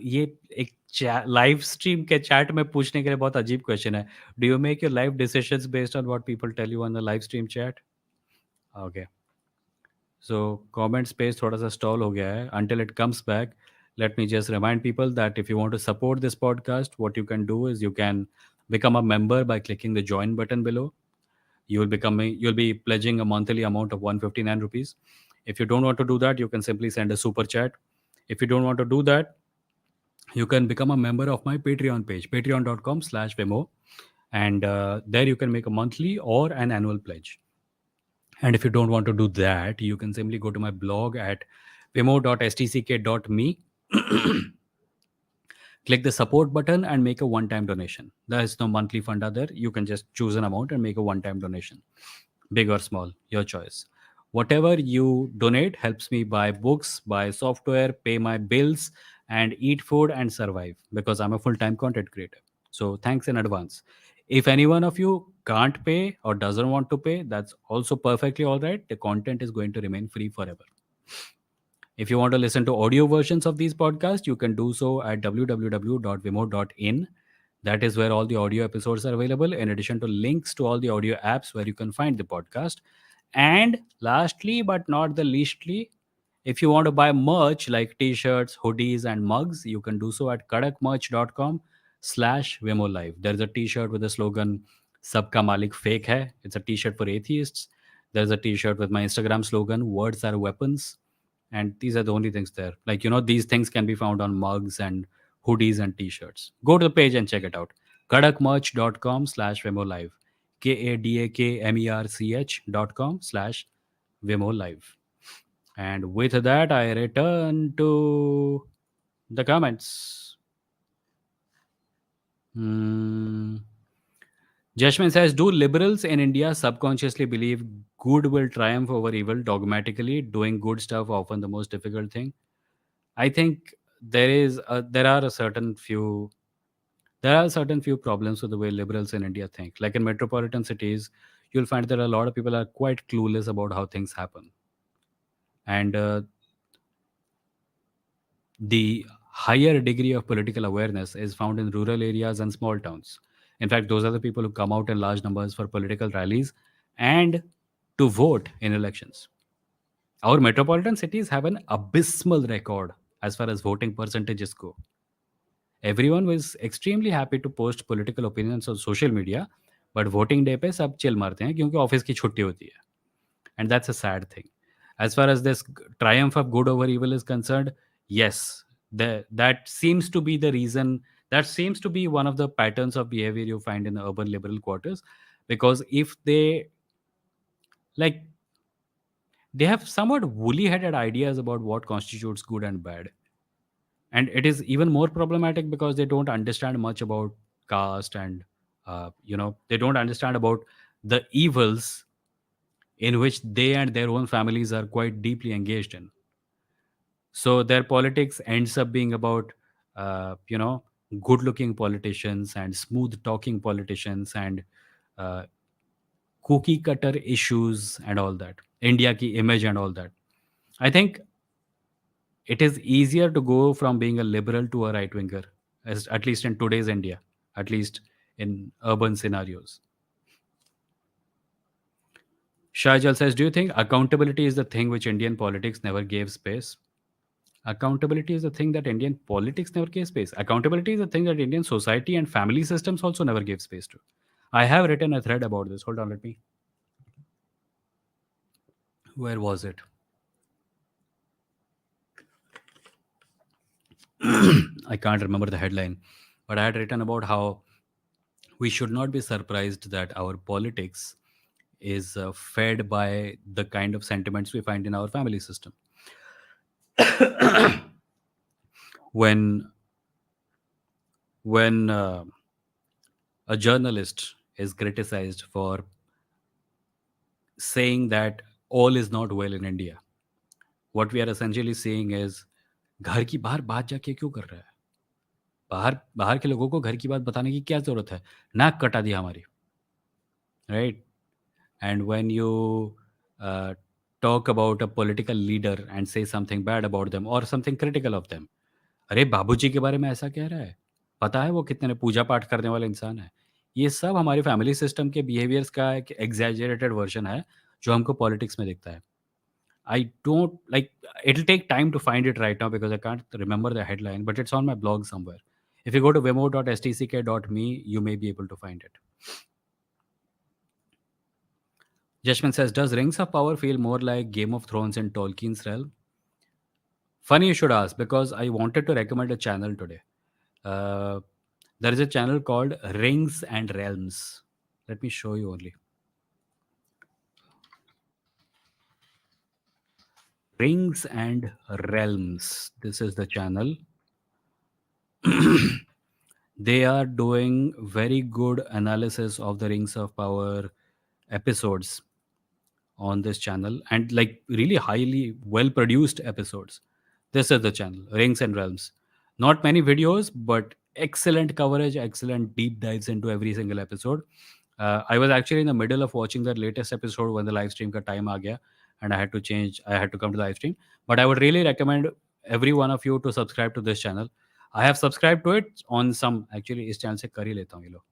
ये एक live stream के chat में पूछने के लिए बहुत अजीब क्वेश्चन है. Do you make your life decisions based on what people tell you on the live stream chat? Okay, so comment space थोड़ा सा स्टॉल हो गया है. Until it comes back, let me just remind people that if you want to support this podcast, what you can do is you can become a member by clicking the join button below. You'll be pledging a monthly amount of 159 rupees. If you don't want to do that, you can simply send a super chat. If you don't want to do that, you can become a member of my Patreon page, patreon.com/Vimo, and there you can make a monthly or an annual pledge. And if you don't want to do that, you can simply go to my blog at vimo.stck.me, click the support button and make a one-time donation. There is no monthly funder there. You can just choose an amount and make a one-time donation, big or small, your choice. Whatever you donate helps me buy books, buy software, pay my bills, and eat food and survive, because I'm a full-time content creator. So thanks in advance. If any one of you can't pay or doesn't want to pay, that's also perfectly all right. The content is going to remain free forever. If you want to listen to audio versions of these podcasts, you can do so at www.vimo.in. That is where all the audio episodes are available, in addition to links to all the audio apps where you can find the podcast. And lastly, but not the leastly, if you want to buy merch like t-shirts, hoodies, and mugs, you can do so at kadakmerch.com/vimolive. There's a t-shirt with the slogan Sabka Malik Fake Hai. It's a t-shirt for atheists. There's a t-shirt with my Instagram slogan, Words Are Weapons. And these are the only things there. Like, these things can be found on mugs and hoodies and t-shirts. Go to the page and check it out. kadakmerch.com/vimolive. kadakmerch.com/vimolive. And with that, I return to the comments. Hmm. Jashmin says, do liberals in India subconsciously believe good will triumph over evil dogmatically, doing good stuff often the most difficult thing? I think there are certain few problems with the way liberals in India think. Like in metropolitan cities, you'll find that a lot of people are quite clueless about how things happen, and the higher degree of political awareness is found in rural areas and small towns. In fact, those are the people who come out in large numbers for political rallies and to vote in elections. Our metropolitan cities have an abysmal record as far as voting percentages go. Everyone was extremely happy to post political opinions on social media, but voting day पे सब chill मारते हैं क्योंकि office की छुट्टी होती है. And that's a sad thing. As far as this triumph of good over evil is concerned, yes, that seems to be the reason. That seems to be one of the patterns of behavior you find in the urban liberal quarters, because if like they have somewhat woolly-headed ideas about what constitutes good and bad, and it is even more problematic because they don't understand much about caste, and they don't understand about the evils in which they and their own families are quite deeply engaged in. So their politics ends up being about good looking politicians and smooth talking politicians and uh, cookie cutter issues and all that, India ki image and all that. I think it is easier to go from being a liberal to a right winger, as at least in today's India, at least in urban scenarios. Shahjal says, do you think accountability is the thing which Indian politics never gave space? Accountability is the thing that Indian politics never gave space. Accountability is the thing that Indian society and family systems also never gave space to. I have written a thread about this. Hold on, let me. Where was it? I can't remember the headline, but I had written about how we should not be surprised that our politics is fed by the kind of sentiments we find in our family system. When when a journalist is criticized for saying that all is not well in India, what we are essentially saying is, घर की बाहर बात जाके क्यों कर रहा है? बाहर बाहर के लोगों को घर की बात बताने की क्या ज़रूरत है? नाक कटा दी हमारी, right? And when you uh, talk about a political leader and say something bad about them or something critical of them, अरे बाबूजी के बारे में ऐसा कह रहा है, पता है वो कितने पूजा पाठ करने वाला इंसान है? ये सब हमारी फैमिली सिस्टम के बिहेवियर्स का एक एग्जैजरेटेड वर्जन है जो हमको पॉलिटिक्स में दिखता है. I don't like, it'll take time to find it right now because I can't remember the headline, but it's on my blog somewhere. If you go to vimo.stck.me, you may be able to find it. Jashmin says, does Rings of Power feel more like Game of Thrones in Tolkien's realm? Funny you should ask, because I wanted to recommend a channel today. Uh, there is a channel called Rings and Realms. Let me show you only. Rings and Realms. This is the channel. They are doing very good analysis of the Rings of Power episodes on this channel, and like really highly well produced episodes. This is the channel, Rings and Realms. Not many videos, but excellent coverage, excellent deep dives into every single episode. I was actually in the middle of watching the latest episode when the live stream ka time aa gaya, and I had to come to the live stream. But I would really recommend every one of you to subscribe to this channel. I have subscribed to it on some, actually इस channel से कर ही लेता हूँ ये लो.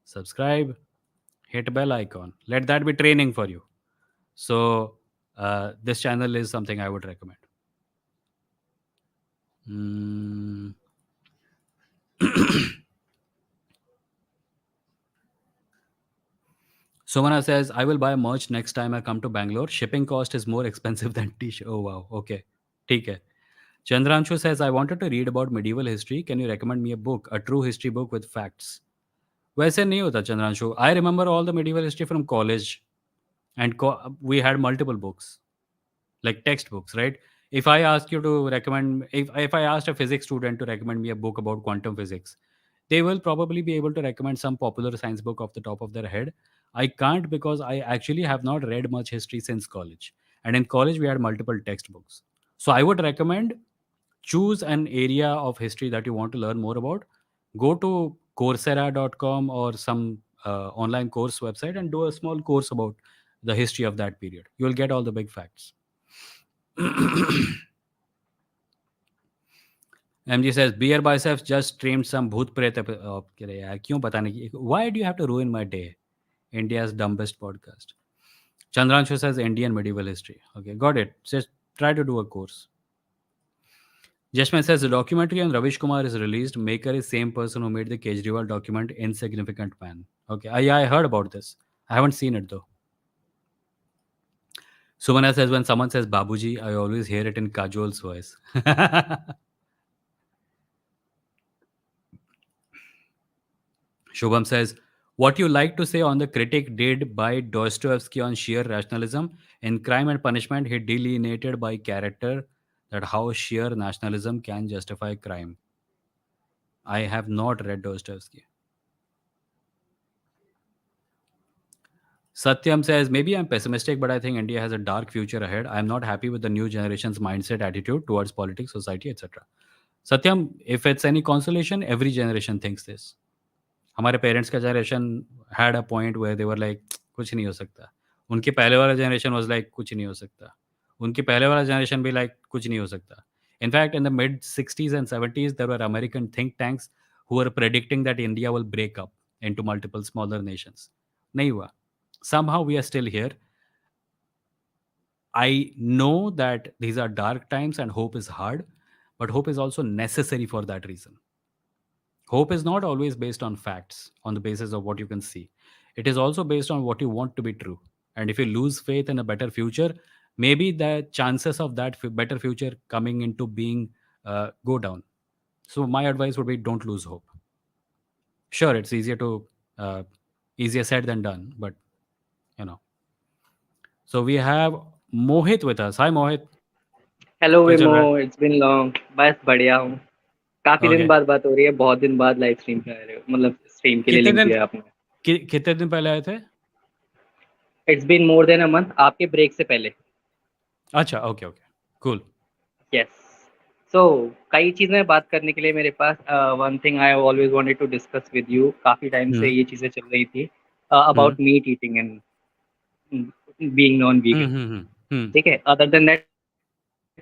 Subscribe, hit bell icon. Let that be training for you. So this channel is something I would recommend. Mm. Sumana says, I will buy merch next time I come to Bangalore. Shipping cost is more expensive than t-shirt. Oh, wow. Okay. ठीक है. Chandranshu says, I wanted to read about medieval history. Can you recommend me a book, a true history book with facts? वैसे नहीं होता Chandranshu. I remember all the medieval history from college, and we had multiple books, like textbooks, right? If I ask you to recommend, if I asked a physics student to recommend me a book about quantum physics, they will probably be able to recommend some popular science book off the top of their head. I can't, because I actually have not read much history since college, and in college we had multiple textbooks. So I would recommend, choose an area of history that you want to learn more about. Go to coursera.com or some online course website and do a small course about the history of that period. You'll get all the big facts. MG says, Beer Biceps just streamed some Bhoot Pret क्यों बताने की? Why do you have to ruin my day? India's dumbest podcast. Chandranshu says Indian medieval history. Okay, got it. Just try to do a course. Jashman says the documentary on Ravish Kumar is released. Maker is same person who made the Kejriwal document Insignificant Man. Okay, I heard about this. I haven't seen it though. Sumana says when someone says Babuji, I always hear it in Kajol's voice. Shubham says, what you like to say on the critic did by Dostoevsky on sheer rationalism. In Crime and Punishment, he delineated by character that how sheer nationalism can justify crime. I have not read Dostoevsky. Satyam says, maybe I'm pessimistic, but I think India has a dark future ahead. I'm not happy with the new generation's mindset, attitude towards politics, society, etc. Satyam, if it's any consolation, every generation thinks this. हमारे parents का generation had a point where they were like कुछ नहीं हो सकता. उनके पहले वाला generation was like कुछ नहीं हो सकता. उनके पहले वाला जनरेशन भी लाइक कुछ नहीं हो सकता. In fact in the mid 60s and 70s there were American think tanks who were predicting that India will break up into multiple smaller nations. नहीं हुआ. Somehow we are still here. I know that these are dark times and hope is hard, but hope is also necessary for that reason. Hope is not always based on facts, on the basis of what you can see. It is also based on what you want to be true. And if you lose faith in a better future, maybe the chances of that better future coming into being go down. So my advice would be don't lose hope. Sure, it's uh, easier said than done, but you know. So we have Mohit with us. Hi Mohit. Hello क्या चल विमो, रहा है? It's been long. बस बढ़िया हूँ। काफी दिन Okay. बाद बात हो रही है, बहुत दिन बाद लाइव स्ट्रीम पे आ रहे हो, मतलब स्ट्रीम के लिए कितने लिंक दिन दिया आपने। कितने दिन पहले आए थे? It's been more than a month, आपके ब्रेक से पहले। अच्छा, okay okay, cool. Yes. So कई चीजें बात करने के लिए मेरे पास। One thing I always wanted to discuss with you, काफी टाइम से हम्म ये चीजें चल रही थी, hmm about meat eating and being non vegan. Hmm. ठीक है, अदर देन दैट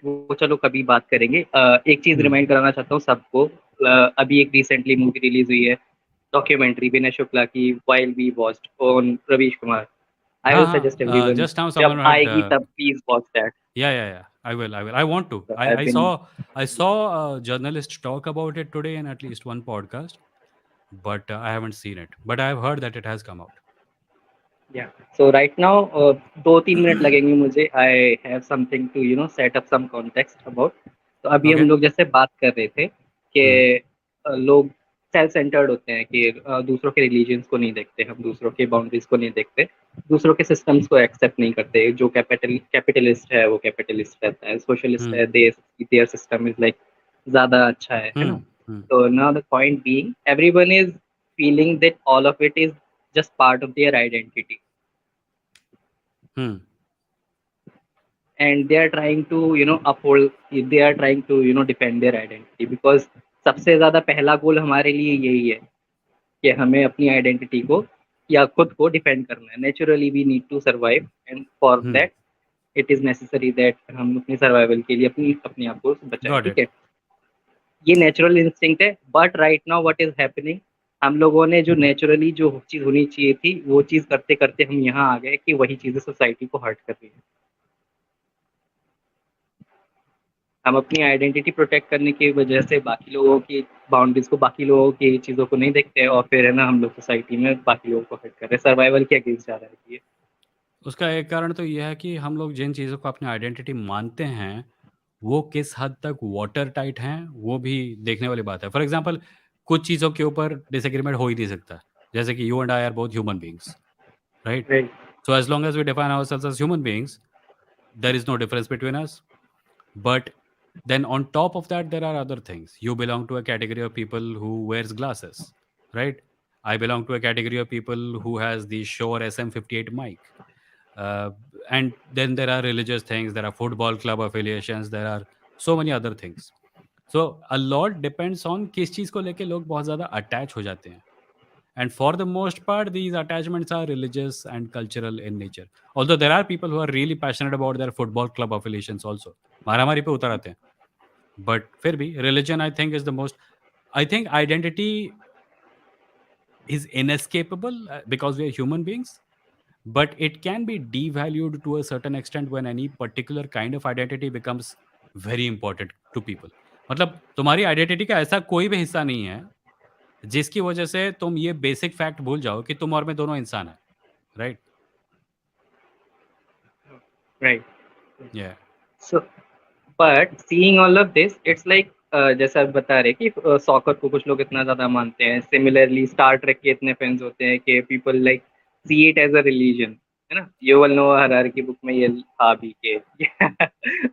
वो चलो कभी बात करेंगे। एक चीज हम्म. रिमाइंड कराना चाहता हूँ सबको। अभी एक रिसेंटली मूवी रिलीज हुई है, डॉक्यूमेंट्री विनय शुक्ला की, while we watched on Ravish Kumar. I हाँ विल सजेस्ट हाँ, एवरीवन, just now जब someone had आएगी तब please watch that. yeah, I will, I want to. I I been saw I saw a journalist talk about it today in at least one podcast, but I haven't seen it, but I've heard that it has come out. या सो right now 2-3 minute लगेंगे मुझे। I have something to set up some context about. तो अभी हम Okay. लोग जैसे बात कर रहे थे Hmm. कि लोग सेल्फ सेंटर्ड होते हैं, कि दूसरों के रिलीजन्स को नहीं देखते, हम दूसरों के बाउंड्रीज को नहीं देखते, दूसरों के सिस्टम्स को एक्सेप्ट नहीं करते। जो कैपिटलिस्ट है वो कैपिटलिस्ट रहता है, सोशलिस्ट Hmm. है देयर सिस्टम इज लाइक ज़्यादा अच्छा है ना। Hmm. Hmm. तो now the point being, everyone is feeling that all of it is just part of their identity, Hmm. and they are trying to uphold, they are trying to defend their identity, because सबसे ज़्यादा पहला गोल हमारे लिए यही है कि हमें अपनी आइडेंटिटी को या खुद को डिफेंड करना है। Naturally we need to survive and for hmm, that it is necessary that हम अपनी सर्वाइवल के लिए अपने आप को बचाएं, गॉट ठीक इट। है? ये नेचुरल इंस्टिंक्ट है, but right now what is happening, हम लोगों ने जो नेचुरली जो चीज़ होनी चाहिए थी वो चीज़ करते करते हम यहाँ आ गए कि वही चीज़ें सोसाइटी को हर्ट कर रही है। हम अपनी आइडेंटिटी प्रोटेक्ट करने की वजह से बाकी लोगों की बाउंड्रीज को, बाकी लोगों की चीज़ों को नहीं देखते हैं, और फिर है ना हम लोग सोसाइटी में बाकी लोगों को हर्ट कर रहे हैं, सर्वाइवल के अगेंस्ट जा रहा है ये। उसका एक कारण तो ये है कि हम लोग जिन चीज़ों को अपनी आइडेंटिटी मानते हैं, वो किस हद तक वाटर टाइट हैं, वो भी देखने वाली बात है। फॉर एग्जांपल, कुछ चीज़ों के ऊपर डिसएग्रीमेंट हो ही नहीं सकता। जैसे कि you and I are both human beings, right? Right. So as long as we define ourselves as human beings, there is no difference between us. But then on top of that, there are other things. You belong to a category of people who wears glasses, right? I belong to a category of people who has the Shure SM58 mic. Uh, and then there are religious things, there are football club affiliations, there are so many other things. So a lot depends on किस चीज़ को लेके लोग बहुत ज़्यादा attach हो जाते हैं. And for the most part, these attachments are religious and cultural in nature. Although there are people who are really passionate about their football club affiliations also. मारामारी पे उतर आते हैं. But फिर भी religion I think is the most. I think identity is inescapable because we are human beings, but it can be devalued to a certain extent when any particular kind of identity becomes very important to people. मतलब तुम्हारी identity का ऐसा कोई भी हिस्सा नहीं है जिसकी वजह से तुम ये बेसिक फैक्ट भूल जाओ कि तुम और मैं दोनों इंसान हैं, राइट? राइट। या so but seeing all of this it's like, जैसा आप बता रहे कि सॉकर को कुछ लोग इतना ज्यादा मानते हैं, सिमिलरली स्टार ट्रेक के इतने फैंस होते हैं कि people like see it as a religion, है ना? You will know hierarchy book में ये था भी कि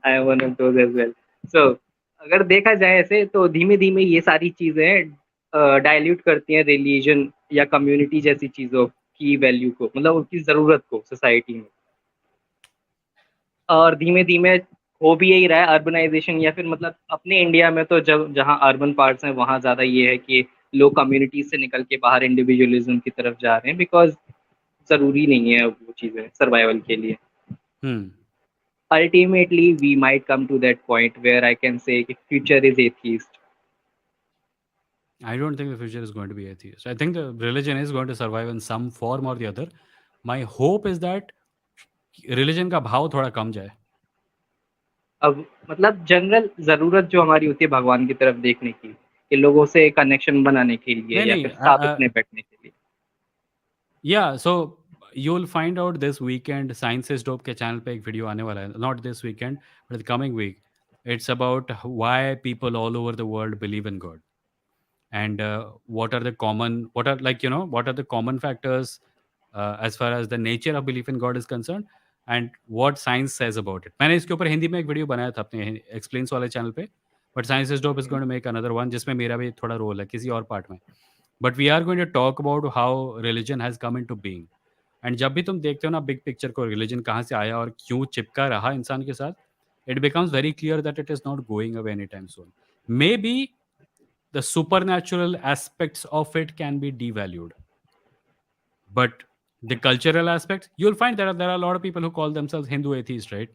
I am one of those as well. So अगर देखा जाए ऐसे तो धीमे धीमे ये सारी चीजें डाइल्यूट करती हैं रिलीजन या कम्युनिटी जैसी चीजों की वैल्यू को, मतलब उनकी जरूरत को सोसाइटी में। और धीमे-धीमे हो भी यही रहा है अर्बनाइज़ेशन, या फिर मतलब अपने इंडिया में तो जब जहाँ अर्बन पार्ट्स हैं वहाँ ज़्यादा ये है कि लोग कम्युनिटीज़ से निकल के बाहर इंडिविजुअलिज़्म की तरफ जा रहे हैं, बिकॉज़ ज़रूरी नहीं है वो चीज़ें सर्वाइवल के लिए। Hmm ultimately we might come to that point where I can say कि future is atheist. I don't think the future is going to be atheist. I think the religion is going to survive in some form or the other. My hope is that religion का भाव थोड़ा कम जाए. अब मतलब general ज़रूरत जो हमारी होती है भगवान की तरफ देखने की, कि लोगों से कनेक्शन बनाने के लिए नहीं या नहीं फिर साथ उठने बैठने के लिए। या सो you'll find out this weekend Science is Dope के चैनल पे एक वीडियो आने वाला है. Not this weekend, but the coming week. It's about why people all over the world believe in God. And what are the common, what are, like, what are the common factors as far as the nature of belief in God is concerned, and what science says about it. मैंने इसके ऊपर हिंदी में एक video बनाया था अपने explains वाले channel पे, but science is dope is going to make another one जिसमें मेरा भी थोड़ा रोल है किसी और पार्ट में. But we are going to talk about how religion has come into being. And जब भी तुम देखते हो ना बिग पिक्चर को, रिलीजन कहाँ से आया और क्यों चिपका रहा इंसान के साथ, it becomes very clear that it is not going away anytime soon. Maybe the supernatural aspects of it can be devalued, but the cultural aspects, you'll find there are a lot of people who call themselves Hindu atheists, right?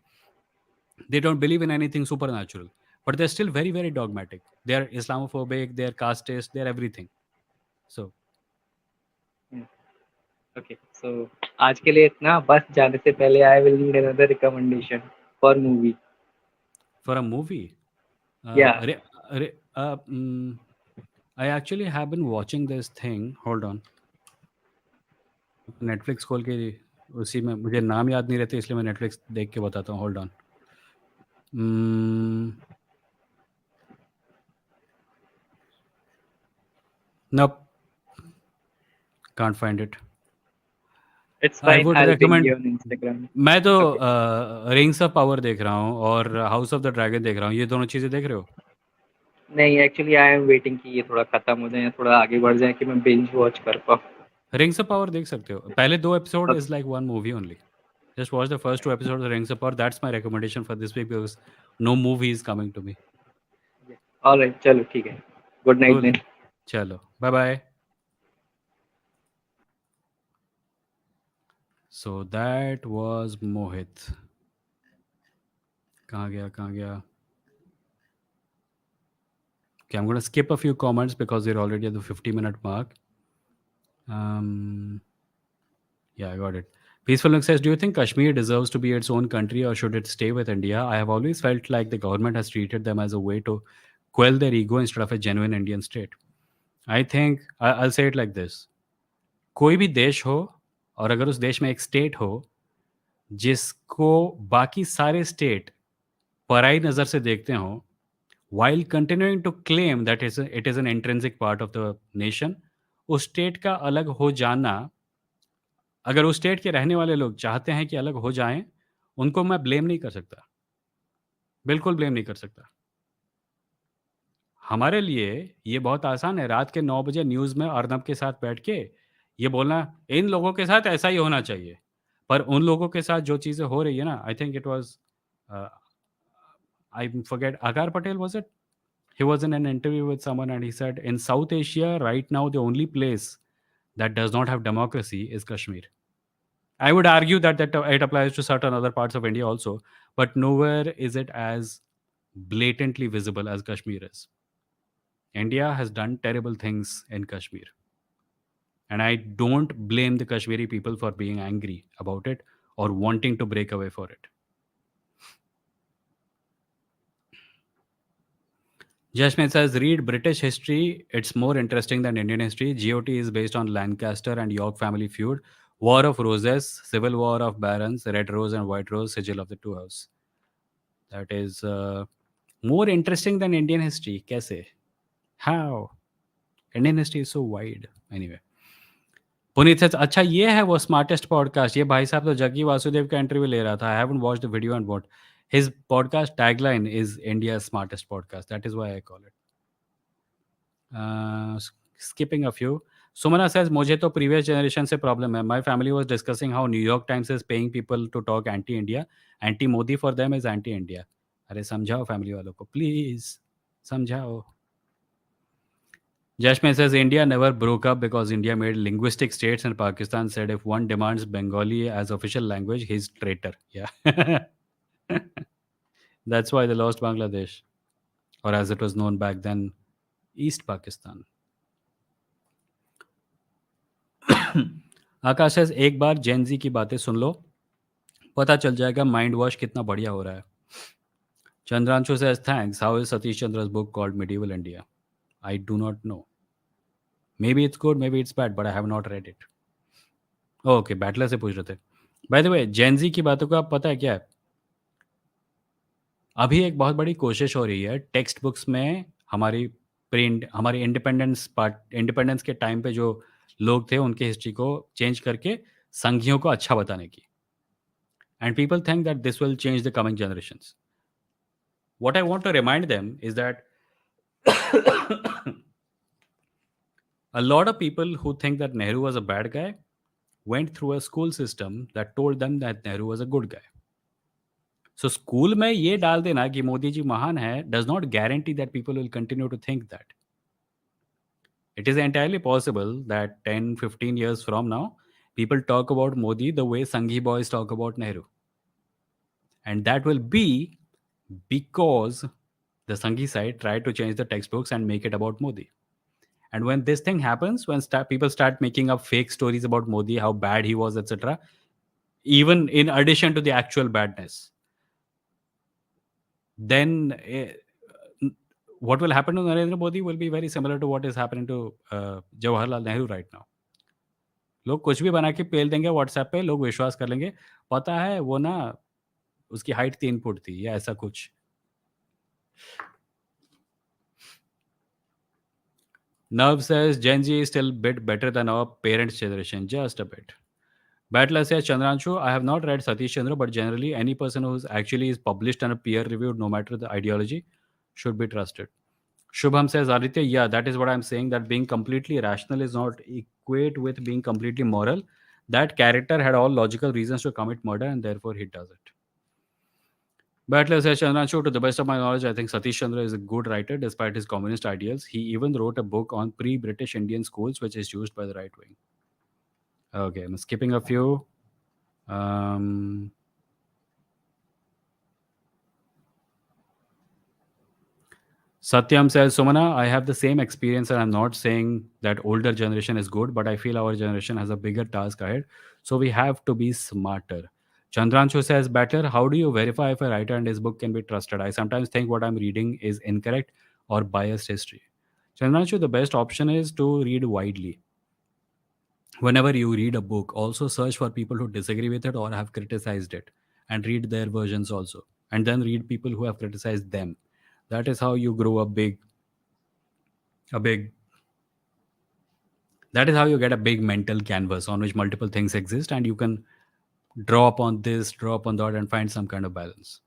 They don't believe in anything supernatural, but they're still very very dogmatic. They're Islamophobic, they're casteist, they're everything. So okay, so आज के लिए इतना, बस जाने से पहले I will need another recommendation for movie. for a movie, या re- I actually have been watching this thing. Hold on. Netflix खोल के उसी में मुझे नाम याद नहीं रहते, इसलिए मैं नेटफ्लिक्स देख के बताता हूँ. Hold on. Nope, can't find it. It's I fine, would I will ping recommend. You on Instagram. मैं तो ओके। रिंग्स ऑफ पावर देख रहा हूँ और हाउस ऑफ द ड्रैगन देख रहा हूँ. ये दोनों चीज़ें देख रहे हो? नहीं, एक्चुअली आई एम वेटिंग कि ये थोड़ा खत्म हो जाए, थोड़ा आगे बढ़ जाए कि मैं बिंज वॉच कर पाऊँ। रिंग्स ऑफ पावर देख सकते हो. पहले 2 episode okay, is like one movie only. Just watch the first 2 episodes of Rings of Power. That's my recommendation for this week because no movie is coming to me. Alright, चलो ठीक है। Good night Cool. Then. चलो, bye bye. So that was Mohit. कहाँ गया, कहाँ गया? Okay, I'm going to skip a few comments because we're already at the 50-minute mark. Yeah, I got it. Peaceful Look says, do you think Kashmir deserves to be its own country or should it stay with India? I have always felt like the government has treated them as a way to quell their ego instead of a genuine Indian state. I think, I'll say it like this. कोई भी देश हो और अगर उस देश में एक स्टेट हो जिसको बाकी सारे स्टेट पराई नज़र से देखते हो, while continuing to claim that it is an intrinsic part of the nation, उस स्टेट का अलग हो जाना, अगर उस स्टेट के रहने वाले लोग चाहते हैं कि अलग हो जाएं, उनको मैं ब्लेम नहीं कर सकता, बिल्कुल ब्लेम नहीं कर सकता। हमारे लिए ये बहुत आसान है, रात के 9 बजे न्यूज़ में अर्नब के साथ बैठ के ये बोलना, इन लोगों के साथ ऐसा ही होना चाहिए। पर उन लोगों के साथ जो चीज़ें हो रही है ना, I think it was I forget, Agar Patel was it? He was in an interview with someone and he said, in South Asia, right now, the only place that does not have democracy is Kashmir. I would argue that it applies to certain other parts of India also, but nowhere is it as blatantly visible as Kashmir is. India has done terrible things in Kashmir. And I don't blame the Kashmiri people for being angry about it or wanting to break away for it. Jashmit says, read British history. It's more interesting than Indian history. GOT is based on Lancaster and York family feud. War of Roses, Civil War of Barons, Red Rose and White Rose, Sigil of the Two Houses. That is more interesting than Indian history. Kaise? How? Indian history is so wide. Anyway. Puneet says, अच्छा ये है वो smartest podcast. ये भाई साहब तो जग्गी वासुदेव का interview ले रहा था। I haven't watched the video and what his podcast tagline is India smartest podcast. That is why I call it. skipping a few. Sumana says, मुझे तो previous generation से problem है. My family was discussing how New York Times is paying people to talk anti-India. Anti-Modi for them is anti-India. अरे समझाओ family वालों को, please समझाओ. Jashmin says, India never broke up because India made linguistic states and Pakistan said if one demands Bengali as official language, he's traitor. Yeah. That's why they lost Bangladesh, or as it was known back then, East Pakistan. Akash says, एक बार जेन जी की बातें सुन लो, पता चल जाएगा mind wash कितना बढ़िया हो रहा है. Chandranshu says, thanks. How is Satish Chandra's book called Medieval India? I do not know. Maybe it's good, maybe it's bad, but I have not read it. Okay, Buttler से पूछ रहे थे. Bye the वे, जेन जी की बातों का आप पता है क्या है? अभी एक बहुत बड़ी कोशिश हो रही है टेक्स्ट बुक्स में हमारी इंडिपेंडेंस के टाइम पे जो लोग थे उनके हिस्ट्री को चेंज करके संघियों को अच्छा बताने की. And people think that this will change the coming generations. What I want to remind them is that a lot of people who think that Nehru was a bad guy went through a school system that told them that Nehru was a good guy. So school में ये डाल देना कि मोदी जी महान है does not guarantee that people will continue to think that. It is entirely possible that 10, 15 years from now, people talk about Modi the way Sanghi boys talk about Nehru. And that will be because the Sanghi side tried to change the textbooks and make it about Modi. And when this thing happens, when people start making up fake stories about Modi, how bad he was, etc., even in addition to the actual badness, then what will happen to Narendra Modi will be very similar to what is happening to Jawaharlal Nehru right now. लोग कुछ भी बना के पेल देंगे WhatsApp पे, लोग विश्वास कर लेंगे, पता है वो ना उसकी हाइट 3 फुट थी या ऐसा कुछ. Nerve says Gen Z is still bit better than our parents' generation, just a bit. Battler says, Chandranshu, I have not read Satish Chandra, but generally any person who actually is published and peer reviewed, no matter the ideology, should be trusted. Shubham says, Aditya, yeah, that is what I'm saying, that being completely rational is not equate with being completely moral. That character had all logical reasons to commit murder and therefore he does it. Battler says, Chandranshu, to the best of my knowledge, I think Satish Chandra is a good writer despite his communist ideals. He even wrote a book on pre-British Indian schools, which is used by the right wing. Okay, I'm skipping a few. Um, Satyam says, Sumana, I have the same experience, and I'm not saying that older generation is good, but I feel our generation has a bigger task ahead. So we have to be smarter. Chandranshu says, better. How do you verify if a writer and his book can be trusted? I sometimes think what I'm reading is incorrect or biased history. Chandranshu, the best option is to read widely. Whenever you read a book, also search for people who disagree with it or have criticized it and read their versions also. And then read people who have criticized them. That is how you grow a big that is how you get a big mental canvas on which multiple things exist, and you can draw upon this, draw upon that, and find some kind of balance.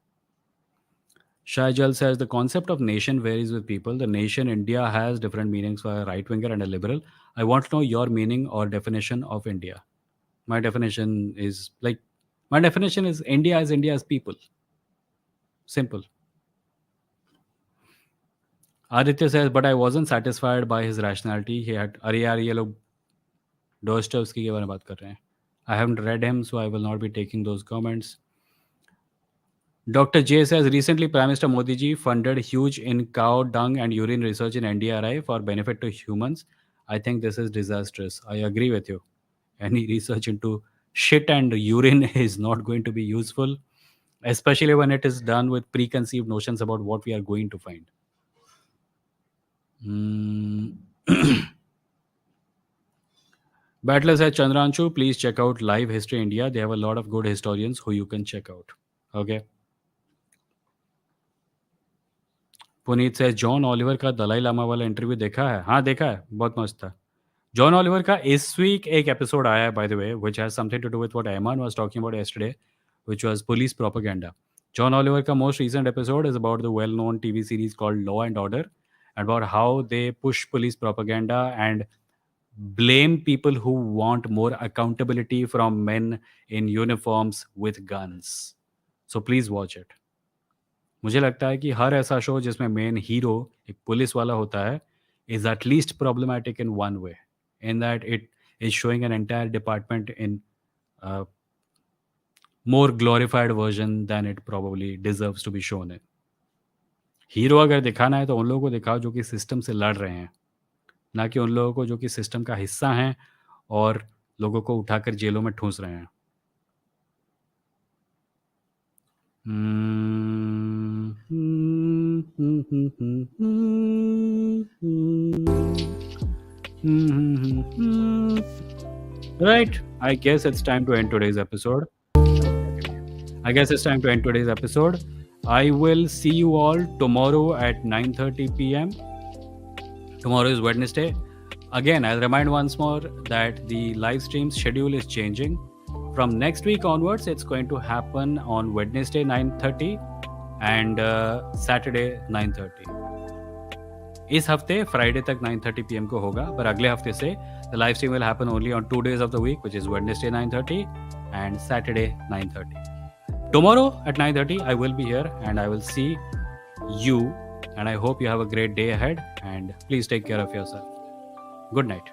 Shaijal says the concept of nation varies with people. The nation India has different meanings for a right winger and a liberal. I want to know your meaning or definition of India. My definition is India is India's people. Simple. Aditya says, but I wasn't satisfied by his rationality. He had अरे यार ये लोग Dostoevsky के बारे में बात कर रहे हैं. I haven't read him, so I will not be taking those comments. Dr. J says, recently Prime Minister Modi ji funded huge in cow dung and urine research in NDRI for benefit to humans. I think this is disastrous. I agree with you. Any research into shit and urine is not going to be useful, especially when it is done with preconceived notions about what we are going to find. Battler said, Chandranshu, please check out Live History India. They have a lot of good historians who you can check out. Okay. Puneet से John Oliver का दलाई लामा वाला interview देखा है? हाँ देखा है, बहुत मस्त था. जॉन ऑलिवर का इस वीक एक एपिसोड आया है, by the way, which has something to do with what Aman was talking about yesterday, which was police propaganda. John Oliver का most recent episode is about the well known TV series called law and order, and about how they push police propaganda and blame people who want more accountability from men in uniforms with guns. So please watch it. मुझे लगता है कि हर ऐसा show जिसमें main hero एक police वाला होता है is at least problematic in one way, in that it is showing an entire department in a more glorified version than it probably deserves to be shown in. Hero अगर दिखाना है तो उन लोगों को दिखाओ जो कि सिस्टम से लड़ रहे हैं, ना कि उन लोगों को जो कि सिस्टम का हिस्सा हैं और लोगों को उठाकर जेलों में ठूंस रहे हैं. Right. I guess it's time to end today's episode. I will see you all tomorrow at 9:30 p.m. Tomorrow is Wednesday. Again, I'll remind once more that the live stream schedule is changing. From next week onwards, it's going to happen on Wednesday 9:30 and Saturday 9:30. इस हफ्ते Friday तक 9:30 p.m. को होगा, पर अगले हफ्ते से the live stream will happen only on 2 days of the week, which is Wednesday 9:30 and Saturday 9:30. Tomorrow at 9:30, I will be here and I will see you, and I hope you have a great day ahead, and please take care of yourself. Good night.